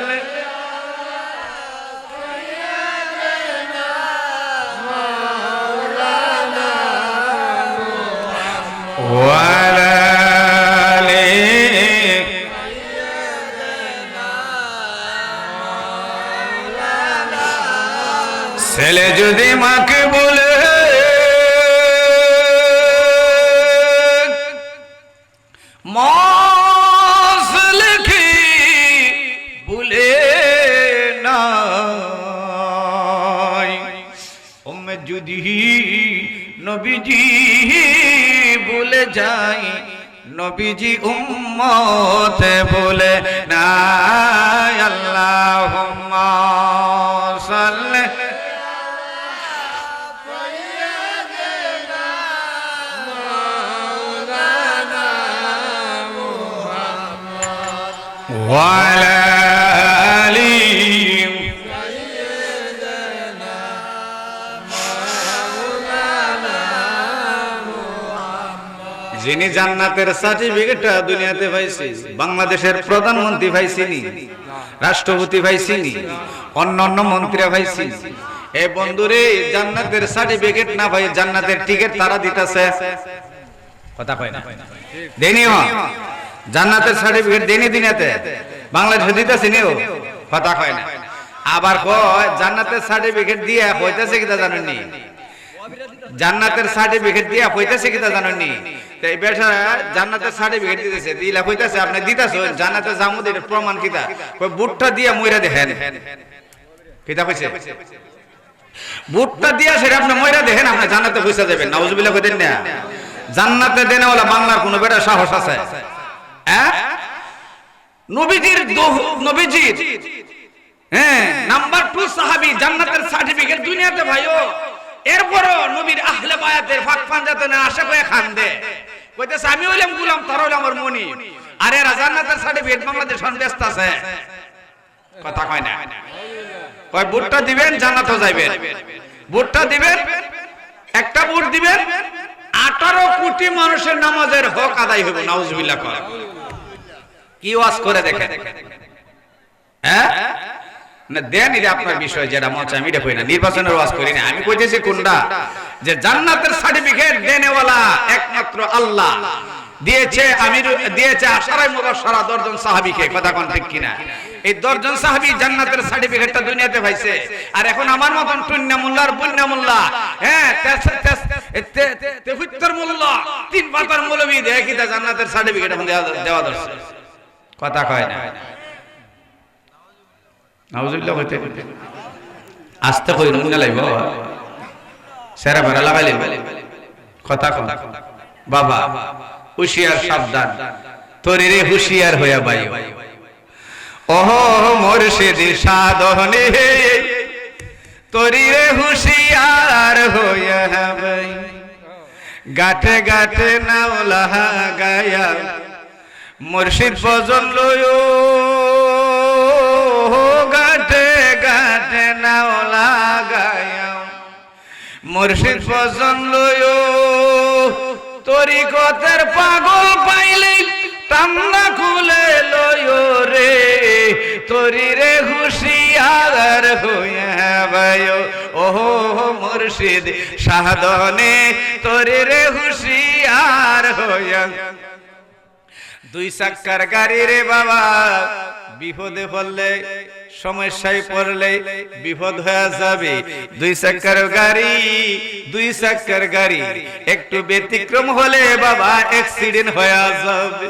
ছেলে যদি মাকে বলে মাস লিখি বলে না যদি নবীজি ভুলে যাই নবীজি উম্মত বলে না আল্লাহুম্মা সাল্লি ওয়া আলা আলিহি যিনি জান্নাতের সার্টিফিকেটটা দুনিয়াতে পাইছে বাংলাদেশের প্রধানমন্ত্রী পাইছেনি রাষ্ট্রপতি পাইছেনি অন্যান্য মন্ত্রীরা পাইছেনি এ বন্ধুরে জান্নাতের সার্টিফিকেট না ভাই জান্নাতের টিকিট তারা দিতেছে কথা কয় না দেনিও জান্নাতের সার্টিফিকেট দেনি দিনাতে বাংলাদেশে দিতেছে নিও কথা কয় না আবার কয় জান্নাতের সার্টিফিকেট দিয়া হইতাছে কিটা জানেননি জান্নাতের সার্টিফিকেট দিয়া হইতাছে কিটা জানেননি এই বেটা জান্নাতের সার্টিফিকেট দিতেছে দিলা হইতাছে আপনি দিতাছেন জান্নাতে জামুদের প্রমাণ কিটা কই বুটটা দিয়া মইরা দেখেন কিটা কইছে বুটটা দিয়া সেটা আপনি মইরা দেখেন আপনি জান্নাতে পৌঁছা যাবেন নাউজুবিল্লাহ কইতেন না জান্নাতে দেনেওয়ালা বাংলার কোন বেটা সাহস আছে হ্যাঁ নবীজির হ্যাঁ নাম্বার 2 সাহাবী জান্নাতের সার্টিফিকেট দুনিয়াতে ভাইও এরপরও নবীর আহলে বায়াতের ফাক পাঞ্জাতনে আশা করে খান্দে কইতেছে আমি হইলাম গোলাম তার হইলাম আমার মনি আর এরা জান্নাতের সার্টিফিকেট বাংলাদেশ ব্যস্ত আছে কথা কয় না কয় ভোটটা দিবেন জান্নাতে যাবেন ভোটটা দিবেন একটা ভোট দিবেন 18 কোটি মানুষের নামাজের হক আদায় হবে নাউজুবিল্লাহ কর কি ওয়াজ করে দেখেন হ্যাঁ না দেন এটা আপনার বিষয় যেটা মন চাই আমি এটা কই না নির্বাচনের ওয়াজ করি না আমি কইতেছি কোনটা যে জান্নাতের সার্টিফিকেট দেনেওয়ালা একমাত্র আল্লাহ দিয়েছে আমির দিয়েছে আশারায়ে মুবাশশারা 10 জন সাহাবীকে কথা কোন ঠিক কিনা এই 10 জন সাহাবী জান্নাতের সার্টিফিকেটটা দুনিয়াতে পাইছে আর এখন আমার মতন টুন্না মোল্লা আর বুন্না মোল্লা হ্যাঁ 73 মোল্লা 3 পাতার মৌলবি দেয় কি জান্নাতের সার্টিফিকেট এখন দেওয়া দরকার কথা কয় না নাউজুবিল্লাহ কইতে আস্তে কই রুন্না লাইব সেরা ভরা লাগাইলে কথা কথা বাবা হুশিয়ার সাবধান তোরে হুশিয়ার হইয়া বাই ওহ মুর্শিদ সাধনে তোরে হুশিয়ার হইয়া বাই গাঠে গাঠে নাও লাগায়া মুর্শিদ ভজন লয়ো গাঠে গাঠে নাও লাগায়া মুর্শিদ ভজন লয়ো তরিকতের পাগল পাইলে টান্না খুলে লয়ো রে তোরি রে হুশিয়ার হইয়া বায়ো ওহো মুর্শিদ সাধনে তোরি রে হুশিয়ার হইয়া দুই চাক্কার গাড়ি রে বাবা বিপদে পড়লে সমস্যায় পড়লে বিপদ হয়ে যাবে দুই চাক্কার গাড়ি একটু ব্যতিক্রম হলে বাবা অ্যাক্সিডেন্ট হয়ে যাবে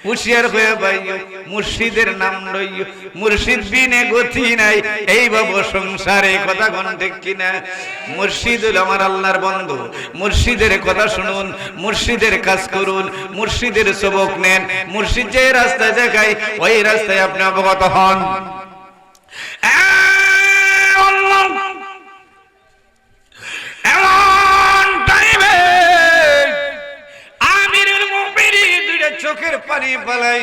হুশিয়ার হয়ে বাইও মুর্শিদের নাম লইও মুর্শিদ বিনে গতি নাই এই বাবু সংসারে কথা কোন ঠিক কিনা মুর্শিদ হলো আমার আল্লাহর বন্ধু মুর্শিদের কথা শুনুন মুর্শিদের কাজ করুন মুর্শিদের সবক নেন মুর্শিদ যে রাস্তায় দেখায় ওই রাস্তায় আপনি অবগত হন চোখের পানি পালাই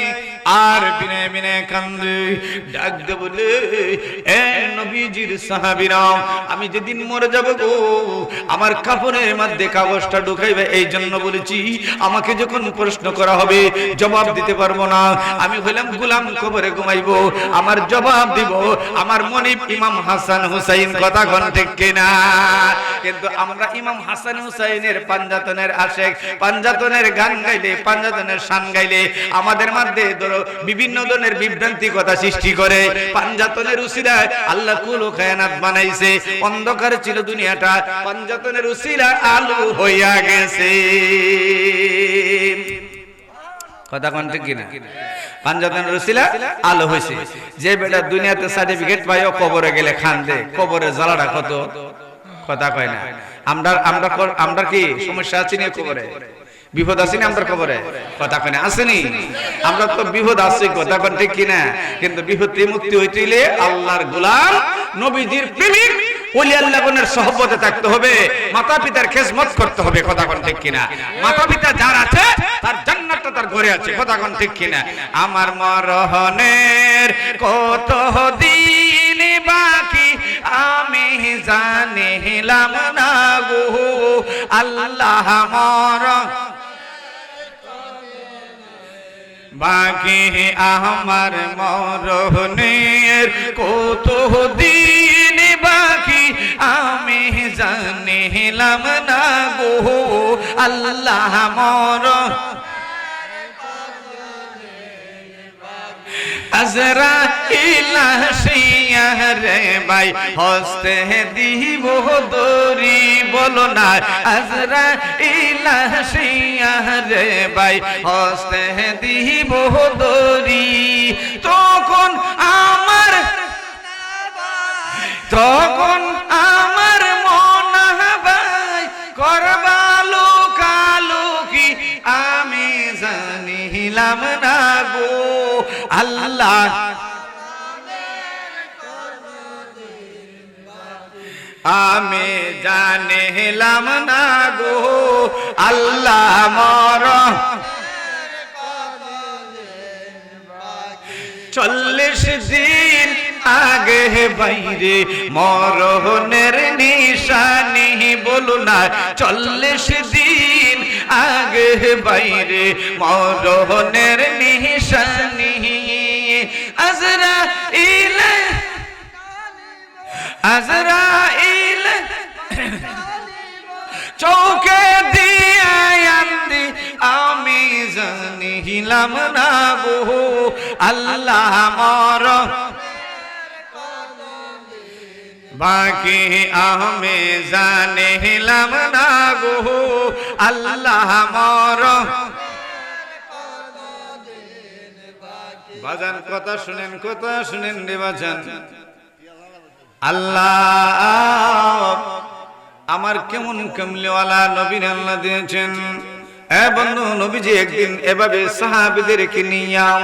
আর বিনে বিনে কান্দে ডাক দে বলে এ নবীজির সাহাবীরা আমি যেদিন মরে যাব গো আমার কাফনের মধ্যে কাগজটা ঢুকাইবে এই জন্য বলেছি আমাকে যখন প্রশ্ন করা হবে জবাব দিতে পারবো না আমি হলাম গোলাম কবরে ঘুমাইবো আমার জবাব দিব আমার মনিব ইমাম হাসান হুসাইন কথা কোন ঠিক কিনা কিন্তু আমরা ইমাম হাসান হুসাইনের পাঞ্জাতনের আশেক পাঞ্জাতনের গান গাইলে পাঞ্জাতনের শান গাইলে আমাদের মধ্যে বিভিন্ন ধরনের বিভ্রান্তি কথা সৃষ্টি করে পাঞ্জাতনের উসিলায় আল্লাহ কুল ও কায়নাত বানাইছে অন্ধকার ছিল দুনিয়াটা পাঞ্জাতনের উসিলা আলো হইয়া গেছে কথা কোন ঠিক কিনা পাঞ্জাতনের উসিলা আলো হইছে যে বেটা দুনিয়াতে সার্টিফিকেট পাইও কবরে গেলে খান্দে কবরে জ্বালাটা কত কথা কয় না আমরা কি সমস্যা আছে নি কবরে বিপদ আসেনি আমাদের কবরে কথা কেন আসেনি আমরা তো বিপদ আছে কথা কোন ঠিক কিনা কিন্তু বিপদ থেকে মুক্তি হইতে হইলে আল্লাহর গোলাম নবীজির প্রেমিক ওলি আল্লাহগণের সহবতে থাকতে হবে মাতা পিতার খেদমত করতে হবে কথা কোন ঠিক কিনা মাতা পিতা যার আছে তার জান্নাতটা তার ঘরে আছে কথা কোন ঠিক কিনা আমার মরহনের কত দিন বাকি আমি জানিলাম না গো আল্লাহ মর বাকি আমার মরহনের কত দিন বাকি আমি জানিলাম না গো আল্লাহ মর আজরাইল আসিয়া রে ভাই হস্তে দিব দড়ি বলো না আজরাইল আসিয়া রে ভাই হস্তে দিব দড়ি তখন আমার মন ভাই করবালো কালো কি আমি জানিলাম না গো আল্লাহ আমি জানিলাম না গো আল্লাহ মর 40 দিন আগে বাইরে মরণের নিশানি বলো না 40 দিন আগে বাইরে মরণের নিশানি আজরাইল চৌকে দিয়া আন্দি আমি জানিলাম না গো আল্লাহ মর বাকি আমি জানিলাম না গো আল্লাহ মর বাজান কথা শুনেন রে বাজান আল্লাহ আমার কেমন কমলিওয়ালা নবীর আল্লাহ দিয়েছেন বন্ধু, নবীজি একদিন এভাবে সাহাবীদেরকে নিয়াম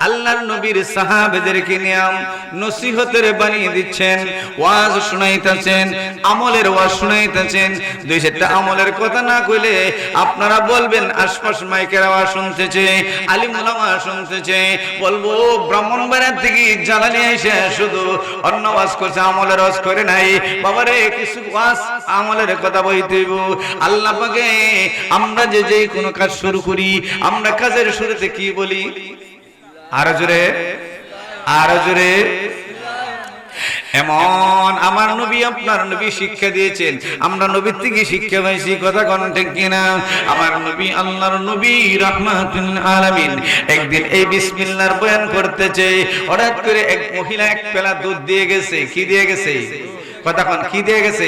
আল্লাহর নবীর সাহাবীদেরকে নিয়াম নসিহতের বাণী দিচ্ছেন, ওয়াজ শুনাইতেছেন, আমলের ওয়াজ শুনাইতেছেন। দুই চারটা আমলের কথা না কইলে আপনারা বলবেন আশপাশ মাইকের আওয়াজ শুনতেছে, আলিম ওলামা শুনতেছে, বলবো ব্রাহ্মণবাড়িয়া থেকে জ্বালানি এসে শুধু অন্য ওয়াজ করছে, আমলের ওয়াজ করে নাই। বাবারে, কিছু ওয়াজ আমলের কথা বলতে হইব। আল্লাহ পাকে আমরা যে কোনো কাজ শুরু করি, আমরা কাজের শুরুতে কি বলি? আরো জোরে, আরো জোরে। এমন আমার নবী আপনার নবী শিক্ষা দিয়েছেন, আমরা নবীর থেকে শিক্ষা পাইছি, কথা কোন ঠিক কিনা? আমার নবী আল্লাহর নবী রাহমাতুল আলামিন একদিন এই বিসমিল্লাহর বয়ান করতেছে, হঠাৎ করে এক মহিলা এক পেলা দুধ দিয়ে গেছে। কি দিয়ে গেছে? কথা কোন, কি দিয়ে গেছে?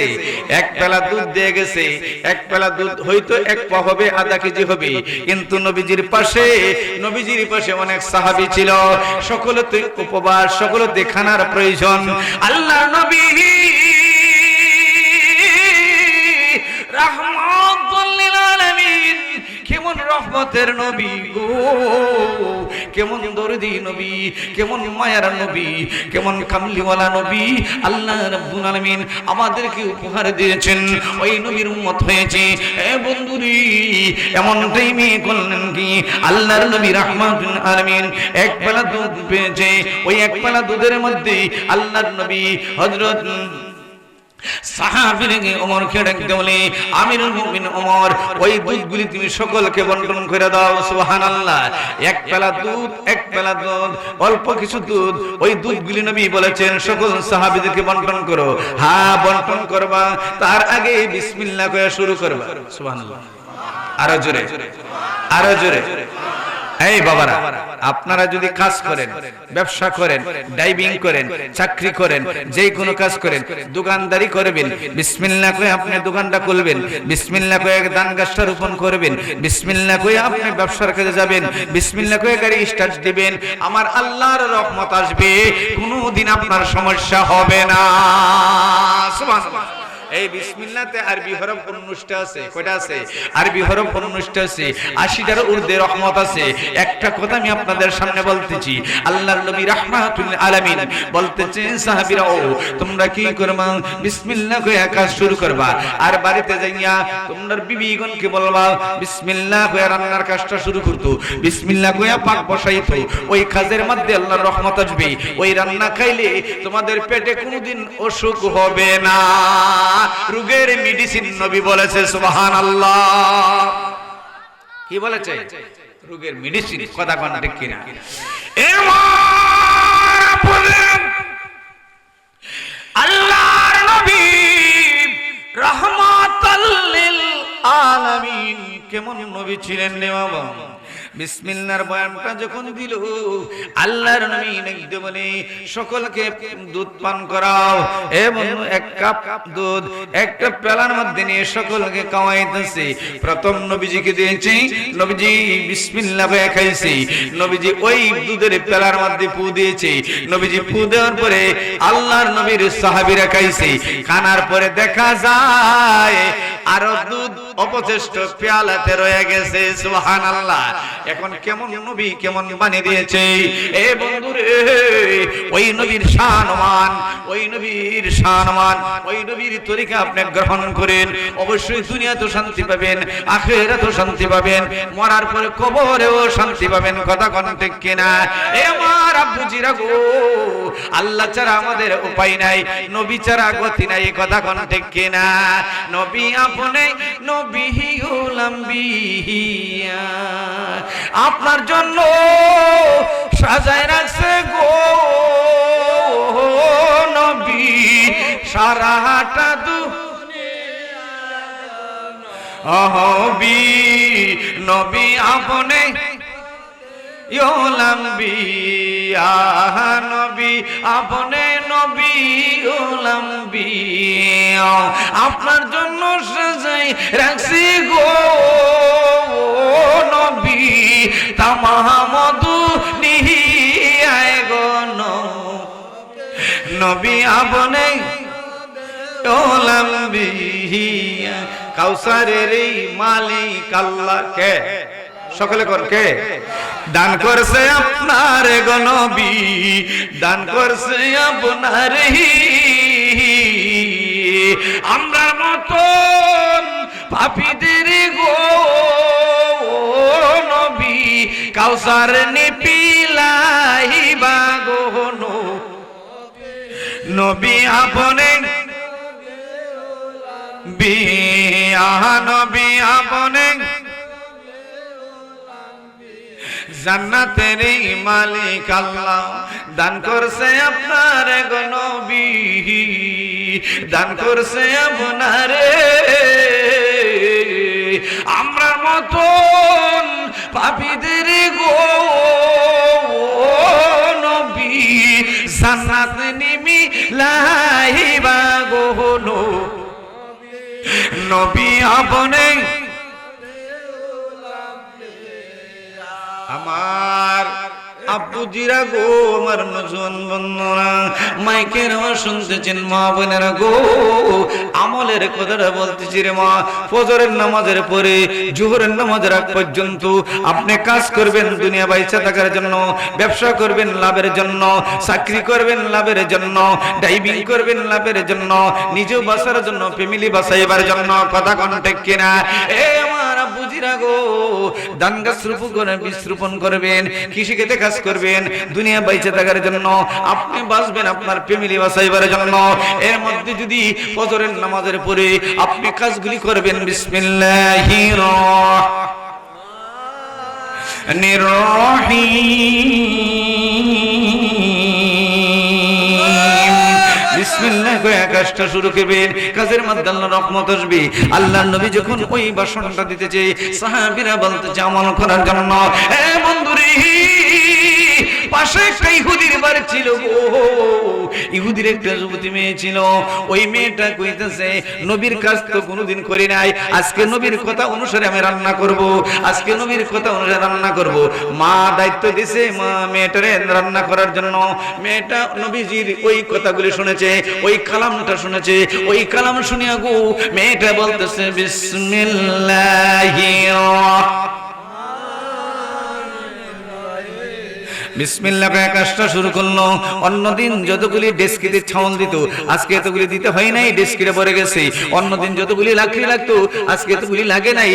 এক পেলা দুধ দিয়ে গেছে। এক পেলা দুধ হয়তো এক পা হবে, আধা কেজি হবে, কিন্তু নবীজির পাশে অনেক সাহাবী ছিল, সকলতে উপবাস, সকলতে খানার প্রয়োজন। আল্লাহর নবী রাহমাতুল লিল আলামিন, কেমন রহমতের নবী গো, কেমন দরদি নবী, কেমন মায়ার নবী, কেমন কামলিওয়ালা নবী আল্লাহ রাব্বুল আলামিন আমাদেরকে উপহার দিয়েছেন। ওই নবীর উম্মত হয়েছে। বন্ধুরি, এমন টাইমে করলেন কি, আল্লাহর নবী রাহমাতুল আলামিন এক পেলা দুধ পেয়েছে। ওই এক পেলা দুধের মধ্যে আল্লাহর নবী হযরত সাহাবীকে ওমরকে ডাকতে বলে, আমিরুল মুমিনিন ওমর, ওই দুধগুলি তুমি সকলকে বন্টন করে দাও। সুবহানাল্লাহ। এক পেলা দুধ, অল্প কিছু দুধ, ওই দুধগুলি নবী বলেছেন সকল সাহাবীদেরকে বন্টন করো। হ্যাঁ, বন্টন করবা, তার আগে বিসমিল্লাহ কয়ে শুরু করবা। সুবহানাল্লাহ। আরো জোরে, আরো জোরে। এই বাবারা, আপনারা যদি কাজ করেন, ব্যবসা করেন, ড্রাইভিং করেন, চাকরি করেন, যে কোনো কাজ করেন, দোকানদারি করবেন, বিসমিল্লাহ কয়ে আপনি দোকানটা খুলবেন, বিসমিল্লাহ কয়ে ধান গাছটা রোপণ করবেন, বিসমিল্লাহ কয়ে আপনি ব্যবসার কাজে যাবেন, বিসমিল্লাহ কয়ে গাড়ি স্টার্ট দিবেন, আমার আল্লাহর রহমত আসবে, কোনোদিন আপনার সমস্যা হবে না। সুবহানাল্লাহ। এই বিসমিল্লাহতে আরবি হরফ 19টা আছে। কয়টা আছে? আরবি হরফ 19টা আছে, 80টার ঊর্ধ্বে রহমত আছে। একটা কথা আমি আপনাদের সামনে বলতেছি, আল্লাহর নবী রাহমাতুল আলামিন বলতেছেন সাহাবীরা, ও তোমরা কি করবা? বিসমিল্লাহ কইয়া কাজ শুরু করবা, আর বাড়িতে যাইয়া তোমার বিবিগণকে বলবা বিসমিল্লাহ কইয়া রান্নার কাজটা শুরু করতে, বিসমিল্লাহ কইয়া পাক বসাইতো। ওই কাজের মধ্যে আল্লাহর রহমত আসবে। ওই রান্না খাইলে তোমাদের পেটে কোনোদিন অসুখ হবে না। রোগের মেডিসিন নবী বলেছে। সুবহানাল্লাহ। কি বলেছে? রোগের মেডিসিন। কথা কোন ঠিক কিনা? আল্লাহর নবী রাহমাতুল লিল আলামিন কেমন নবী ছিলেন রে বাবা। বিসমিল্লাহর বয়ানটা যখন দিল, আল্লাহর নবী নাকি বলে সকলকে দুধ পান করাও, এবং এক কাপ দুধ একটা পেলার মধ্যে নিয়ে সকলকে খাওয়াইতেছে। প্রথম নবীজিকে দিয়েছে, নবীজি বিসমিল্লাহ বলে খাইছে। নবীজি ওই দুধের পেলার মধ্যে ফু দিয়েছে। নবীজি ফু দেওয়ার পরে আল্লাহর নবীর সাহাবীরা খাইছে। খানার পরে দেখা যায় আরো দুধ অপচেষ্ট পেয়ালাতে রয়ে গেছে। সুবহানাল্লাহ। এখন কেমন নবী কেমন বানিয়ে দিয়েছে। এ বন্ধুরে, ওই নবীর শানমান, ওই নবীর শানমান, ওই নবীর তরিকা আপনি গ্রহণ করেন, অবশ্যই দুনিয়াতেও শান্তি পাবেন, আখিরাতেও শান্তি পাবেন, মরার পরে কবরেও শান্তি পাবেন। কথা কোন ঠিক কিনা? এ আমার আব্বুজিরা গো, আল্লাহ ছাড়া আমাদের উপায় নাই, নবী ছাড়া গতি নাই। কথা কোন ঠিক কিনা? নবী আপনি নবী উলাম্বিয়া, আপনার জন্য সাজায় রাখছে গো নবী সারাটা দুনিয়া। নবী আপনি উলাম্বিয়া, নবী আপনি নবী উলাম্বিয়া, আপনার জন্য সাজাই রাখছি গো নবী তামাম দুনিয়ায় গো নবী আপনি উলাম্বিয়া। কাউসারের এই মালিক আল্লাহ কে? সকলে কোন কে? দান করছে আপনার গো নবী, দান করছে আপনার। আমরা মতন পাপীদের গো নবী কাউসার নিপিলাইবা গো নবী আপনে নবী আপনে জান্নাতের মালিক আল্লাহ দান করছে আপনার গো নবী, দান করছে আপনার। আমরা মতন পাপীদের গো নবী জান্নাত নিমিলাইবা গো নবী আপনে। আমার আব্বুজিরা গো, আমার নজওয়ান বন্ধুরা, মাইকের আওয়াজ শুনতেছেন মা বোনেরা গো, আমলের কথাটা বলতেছি রে মা। ফজরের নামাজের পরে জোহরের নামাজের আগ পর্যন্ত আপনি কাজ করবেন দুনিয়া বাইচা থাকার জন্য, ব্যবসা করবেন লাভের জন্য, চাকরি করবেন লাভের জন্য, ড্রাইভিং করবেন লাভের জন্য, নিজেও বাঁচার জন্য, ফ্যামিলি বাঁচাইবার জন্য। কথা কোন ঠিক কিনা? এ আমার আব্বুজিরা গো, ধান গাছ রোপণ করবেন, কৃষি ক্ষেতে কাজ করবেন দুনিয়া বাইচে থাকার জন্য, আপনি বাঁচবেন আপনার ফ্যামিলি বাঁচাইবার জন্য। এর মধ্যে যদি ফজরের নামাজের পরে আপনি কাজগুলি করবেন বিসমিল্লাহির রহমানির রহিম, বিসমিল্লাহ কয়ে কাজটা শুরু করবেন, কাজের মধ্যে আল্লাহর রহমত আসবে। আল্লাহর নবী যখন ওই ভাষণটা দিতেছে, সাহাবীরা বলতেছে আমল করার জন্য। এ বন্ধুরে, পাশে একটা ইহুদির বাড়ি ছিল গো, ইহুদির একটা যুবতী মেয়ে ছিল। ওই মেয়েটা কইতেছে নবীর কাজ তো কোনোদিন করি নাই, আজকে নবীর কথা অনুসারে আমি রান্না করব, আজকে নবীর কথা অনুসারে রান্না করব। মা দায়িত্ব দিয়েছে মা মেয়েটারে রান্না করার জন্য। মেয়েটা নবীজির ওই কথাগুলি শুনেছে, ওই কালামটা শুনেছে। ওই কালাম শুনিয়া গো মেয়েটা বলতেছে বিসমিল্লাহির বিসমিল্লাহ করে কাজটা শুরু করলো। অন্যদিন যতগুলি ডেস্কিতে ছাউল দিত, আজকে এতগুলি দিতে হয় নাই, ডেস্কিতে পড়ে গেছে। অন্যদিন যতগুলি লাকড়ি লাগতো, আজকে এতগুলি লাগে নাই,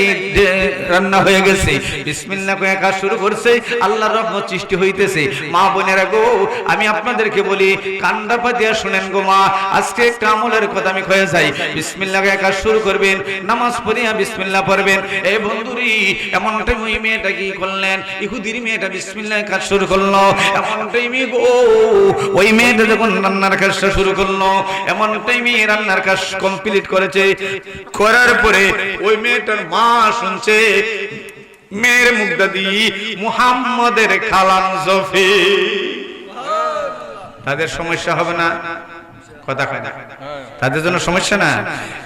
রান্না হয়ে গেছে। বিসমিল্লাহ করে কাজ শুরু করছে, আল্লাহর রহমত সৃষ্টি হইতেছে। মা বোনেরা গো, আমি আপনাদেরকে বলি কান্ডা পাতিয়া শুনেন গো মা, আজকে একটা আমলের কথা আমি কয়ে যাই। বিসমিল্লাহ করে কাজ শুরু করবেন, নামাজ পড়িয়া বিসমিল্লাহ পড়বেন। এই বন্ধুরি, এমনটাই ওই মেয়েটা কি করলেন, ইহুদির মেয়েটা বিসমিল্লাহ কাজ শুরু করলেন। এমন টাইমে গো ওই মেয়েটা যখন রান্নার কাজটা শুরু করলো, এমন টাইমে রান্নার কাজ কমপ্লিট করেছে। করার পরে ওই মেয়েটার মা শুনছে মেয়ের মুখটা দিয়ে মুহাম্মদের খালাম জফি। তাদের সমস্যা হবে না? কথা কয় না, তাদের জন্য সমস্যা না।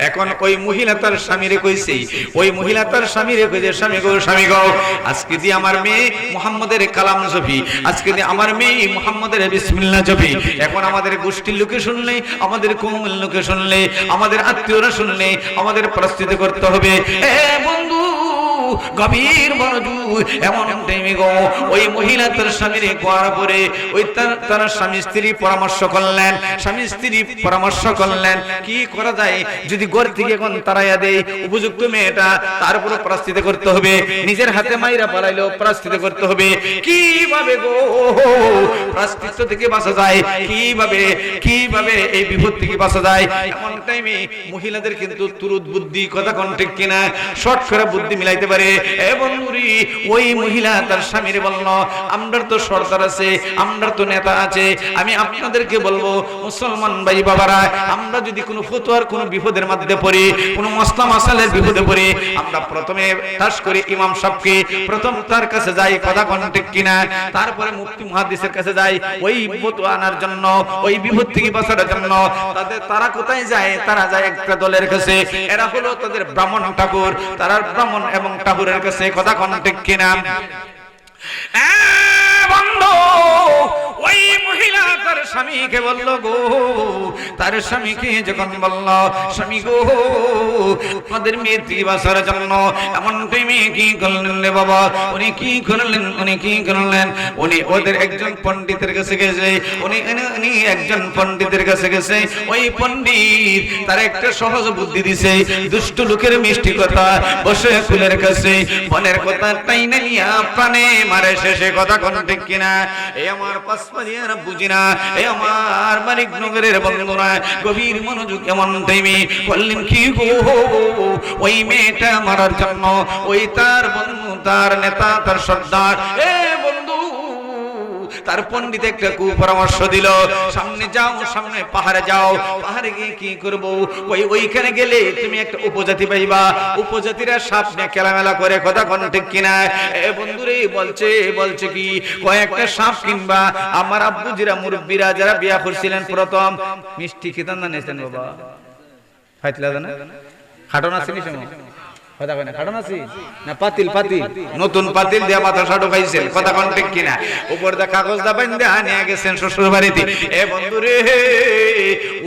এখন ওই মহিলা তার স্বামীরে কইছে, ওই মহিলা তার স্বামীরে কইছে স্বামী গো, স্বামী গো, আজকে দিয়ে আমার মেয়ে মুহাম্মদের কালাম জপি, আজকে দিয়ে আমার মেয়ে মুহাম্মদের বিসমিল্লাহ জপি। এখন আমাদের গোষ্ঠীর লোকে শুনলে, আমাদের কৌমের লোকে শুনলে, আমাদের আত্মীয়রা শুনলে আমাদের প্রস্তুতি করতে হবে। এ বন্ধু, গভীর মনোযোগ। এমন টাইমে গো ওই মহিলা তার স্বামীরে কোয়ার পরে ওই তার স্বামী স্ত্রী পরামর্শ করলেন, স্বামী স্ত্রী পরামর্শ করলেন কি করা যায়। যদি ঘর থেকে এখন তাড়াইয়া দেয় উপযুক্ত মেয়েটা, তার উপর প্রস্তুতি করতে হবে। নিজের হাতে মাইরা পালাইলেও প্রস্তুতি করতে হবে। কিভাবে গো প্রস্তুতি থেকে বাঁচা যায়, কিভাবে এই বিপদ থেকে বাঁচা যায়। এমন টাইমে মহিলাদের কিন্তু তুরুত বুদ্ধি, কথা কোন ঠিক কিনা, শর্ট করে বুদ্ধি মিলাইতে পারে। এ বন্ধুরি, ওই মহিলা তার স্বামীর বলল আমরা তো সরদার আছে, আমরা তো নেতা আছে, আমি আপনাদেরকে বলবো মুসলমান ভাই বাবারা, আমরা যদি কোনো ফতোয়ার কোনো বিপদের মধ্যে পড়ি, কোনো মসলা মাসালের বিপদে পড়ি, আমরা প্রথমে তাস করি ইমাম সাহেবকে, প্রথম তার কাছে যাই, কথা কোন ঠিক কিনা, তারপরে মুফতি মুহাদ্দিসের কাছে যাই ওই ফতোয়া আনার জন্য, ওই বিপদ থেকে বাঁচার জন্য। তারা কোথায় যায়? তারা যায় একটা দলের কাছে, এরা হলো তাদের ব্রাহ্মণ ঠাকুর, তারা ব্রাহ্মণ এবং ঠাকুরের কাছে, কথা কোন ঠিক কিনা। বন্ধু, ওই মহিলা তার স্বামীকে বলল গো, তার স্বামীকে যখন বলল স্বামী গো আমাদের মেয়েটি বাঁচার জন্য এমন তুমি কি করলেন রে বাবা? উনি কি করলেন? উনি ওদের একজন পণ্ডিতের কাছে গেছে। উনি একজন পণ্ডিতের কাছে গেছে। ওই পণ্ডিত তার একটা সহজ বুদ্ধি দিছে, দুষ্ট লোকের মিষ্টি কথা বসে ফুলের কাছে মনের কথা তাই না নিয়া প্রাণে মারে শেষে কথা কোন ঠিক কিনা? এই আমার পাঁচপাড়িয়ার বুঝি না, এই আমার মানিক নগরের বন্ধুরা গভীর মনোযোগ এমন টাইমে বললেন কি গো, ওই মেয়েটা মারার জন্য ওই তার বন্ধু, তার নেতা, তার সর্দার বন্ধু তার পণ্ডিত একটা কুপরামর্শ দিল, সামনে যাও, সামনে পাহাড়ে যাও, পাহাড়ে গিয়ে কি করব? ওইখানে গেলে তুমি একটা উপজাতি পাইবা, উপজাতিরা সাপ নিয়ে খেলামেলা করে কথা কোন ঠিক কিনা? বন্ধুরে বলছে কি কয়েকটা সাপ কিনবা। আমার আব্বুজিরা মুরব্বীরা যারা বিয়া করছিলেন প্রথম মিষ্টি খেতেন না নেছেন বাবা? ফাইতলা জানা খাটন আছে নি সময় কথা কয় না? খাটন আছে না? পাতিল নতুন পাতিল দিয়া বাতাসা ঢুকাইছেন কথা কোন ঠিক কিনা? উপর দা কাগজ দা বাইন্দা নিয়ে গেছেন শ্বশুর বাড়িতে। বন্ধুরে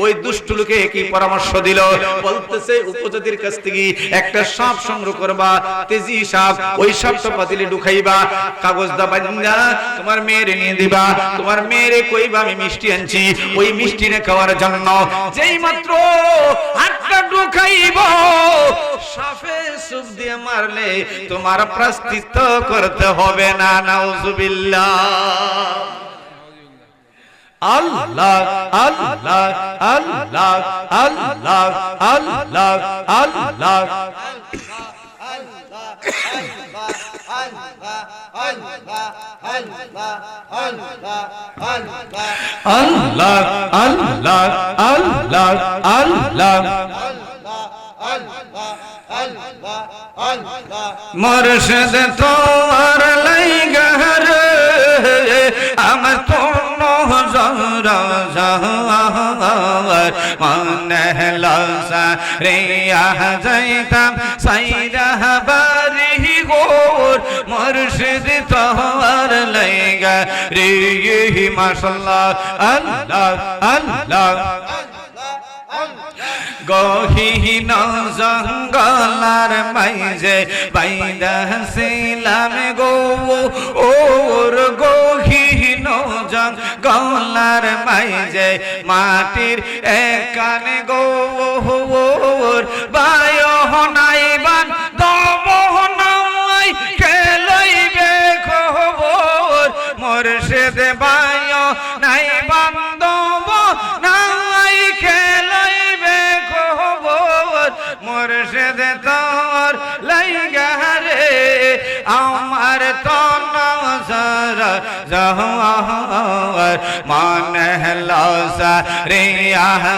ওই দুষ্ট লোকে কি পরামর্শ দিল? বলতেছে উপজাতির কাছ থেকে একটা সাপ সংগ্রহ করবা, তেজি সাপ, ওই সাপটা পাতিলে ঢুকাইবা, কাগজ দা বাইন্দা তোমার মেয়েরে নিয়ে দিবা, তোমার মেয়েরে কইবা আমি মিষ্টি আনছি, ওই মিষ্টি নে খাওয়ার জন্য। যেই মাত্র হাতটা ঢুকাইব সাপে সুপ দিয়ে মারলে তোমার প্রায়শ্চিত্ত করতে হবে না। নাউজুবিল্লাহ। আল্লাহ আল্লাহ আল্লাহ আল্লাহ আল্লাহ আল্লাহ আল্লাহ আল্লাহ আল্লাহ মুর্শিদ তোর লাইগা রে আমার তো নজর জাহার মনে লাসা রে যাইতাম সাইরা বাড়ি গোর মুর্শিদ তোর লাইগা রে মাশাআল্লাহ আল্লাহ আল্লাহ গহীন জঙ্গলার মাঝে বাইদা ছিলাম গো, ওর গহীন জঙ্গলার মাঝে মাটির একানে গো, ওর বায় নাইবান দম নাই খেলাইবে খবর মুর্শিদ বায় নাইবান দম নাই খেলাইবে খবর মুর্শিদ তোর লাইগা রে আমার তো নজর জাহার মনে লাসা রে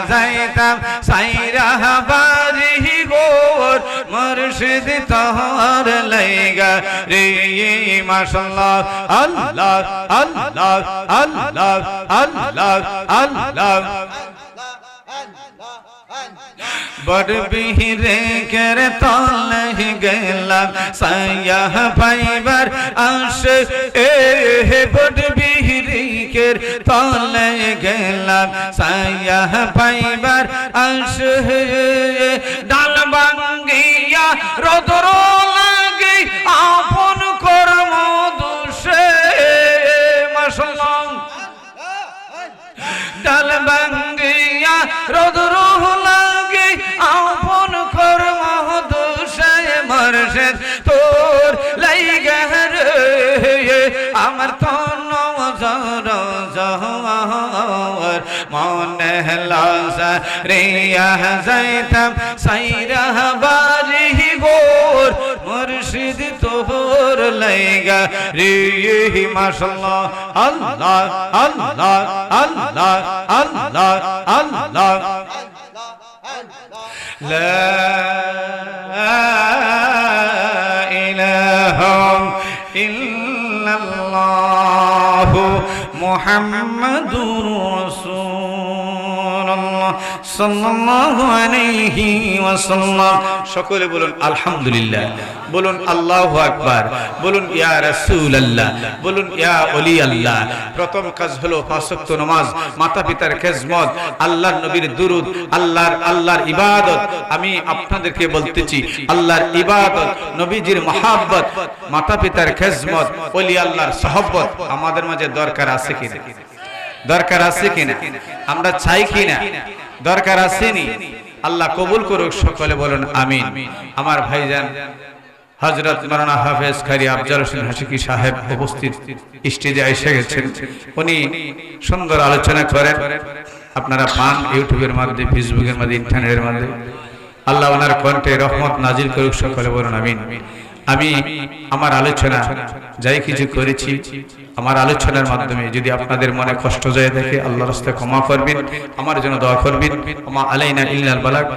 যাইতাম সাইরা বাড়ি গোর মুর্শিদ তোর লাইগা রে মাশাআল্লাহ আল্লাহ আল্লাহ আল্লাহ আল্লাহ আল্লাহ বড় বিহিরে কের তলে গেলাম সায়া পাইবার আসে বড় বিহিরে কের তলে গেলাম সায়া পাইবার আসে ডাল ভাঙ্গিয়া রোদর লাগে আপন কর্ম দোষে মাশাআল্লাহ ডাল ভাঙ্গিয়া রোদর লাগে আপন কর্ম দোষে মুর্শিদ তোর লাইগা রে আমার তো নজর জাহার মনে লাসা রে যাইতাম সাইরা বাড়ি গোর মুর্শিদ তোর লাইগা রে মাশাআল্লাহ আল্লাহ আল্লাহ আল্লাহ আল্লাহ আল্লাহ লা ইলাহা ইল্লাল্লাহু মুহাম্মাদুর রাসূলুল্লাহ সাল্লাল্লাহু আলাইহি ওয়াসাল্লাম। সকলে বলুন আলহামদুলিল্লাহ, বলুন আল্লাহু আকবার, বলুন ইয়া রাসূলুল্লাহ, বলুন ইয়া ওলি আল্লাহ। প্রথম কাজ হলো পাঁচ ওয়াক্ত নামাজ, মাতা পিতার খেদমত, আল্লাহর নবীর দুরূদ, আল্লাহর ইবাদত। আমি আপনাদেরকে বলতেছি আল্লাহর ইবাদত, নবীজির মহব্বত, মাতা পিতার খেদমত, ওলি আল্লাহর সহবত আমাদের মাঝে দরকার আছে কিনা? দরকার আছে কিনা? আমরা চাই কিনা? দরকার আসেনি? আল্লাহ কবুল করুক। সকলে বলুন আমিন। আমার ভাইজান হযরত মাওলানা হাফেজ কারি আফজাল হোসেন হাশিকি সাহেব উপস্থিত স্টেজে এসে গেছেন। উনি সুন্দর আলোচনা করেন, আপনারা পান ইউটিউবের মাধ্যমে, ফেসবুকের মাধ্যমে, ইন্টারনেটের মাধ্যমে। আল্লাহ ওনার কণ্ঠে রহমত নাজিল করুক। সকলে বলুন আমিন। আমি আমার আলোচনা যাই কিছু করেছি, আমার আলোচনার মাধ্যমে যদি আপনাদের মনে কষ্ট যায় থাকে, আল্লাহর রাস্তায় ক্ষমা করবেন, আমার জন্য দোয়া করবেন। ওমা আলাইনা ইল্লাল বালাগ।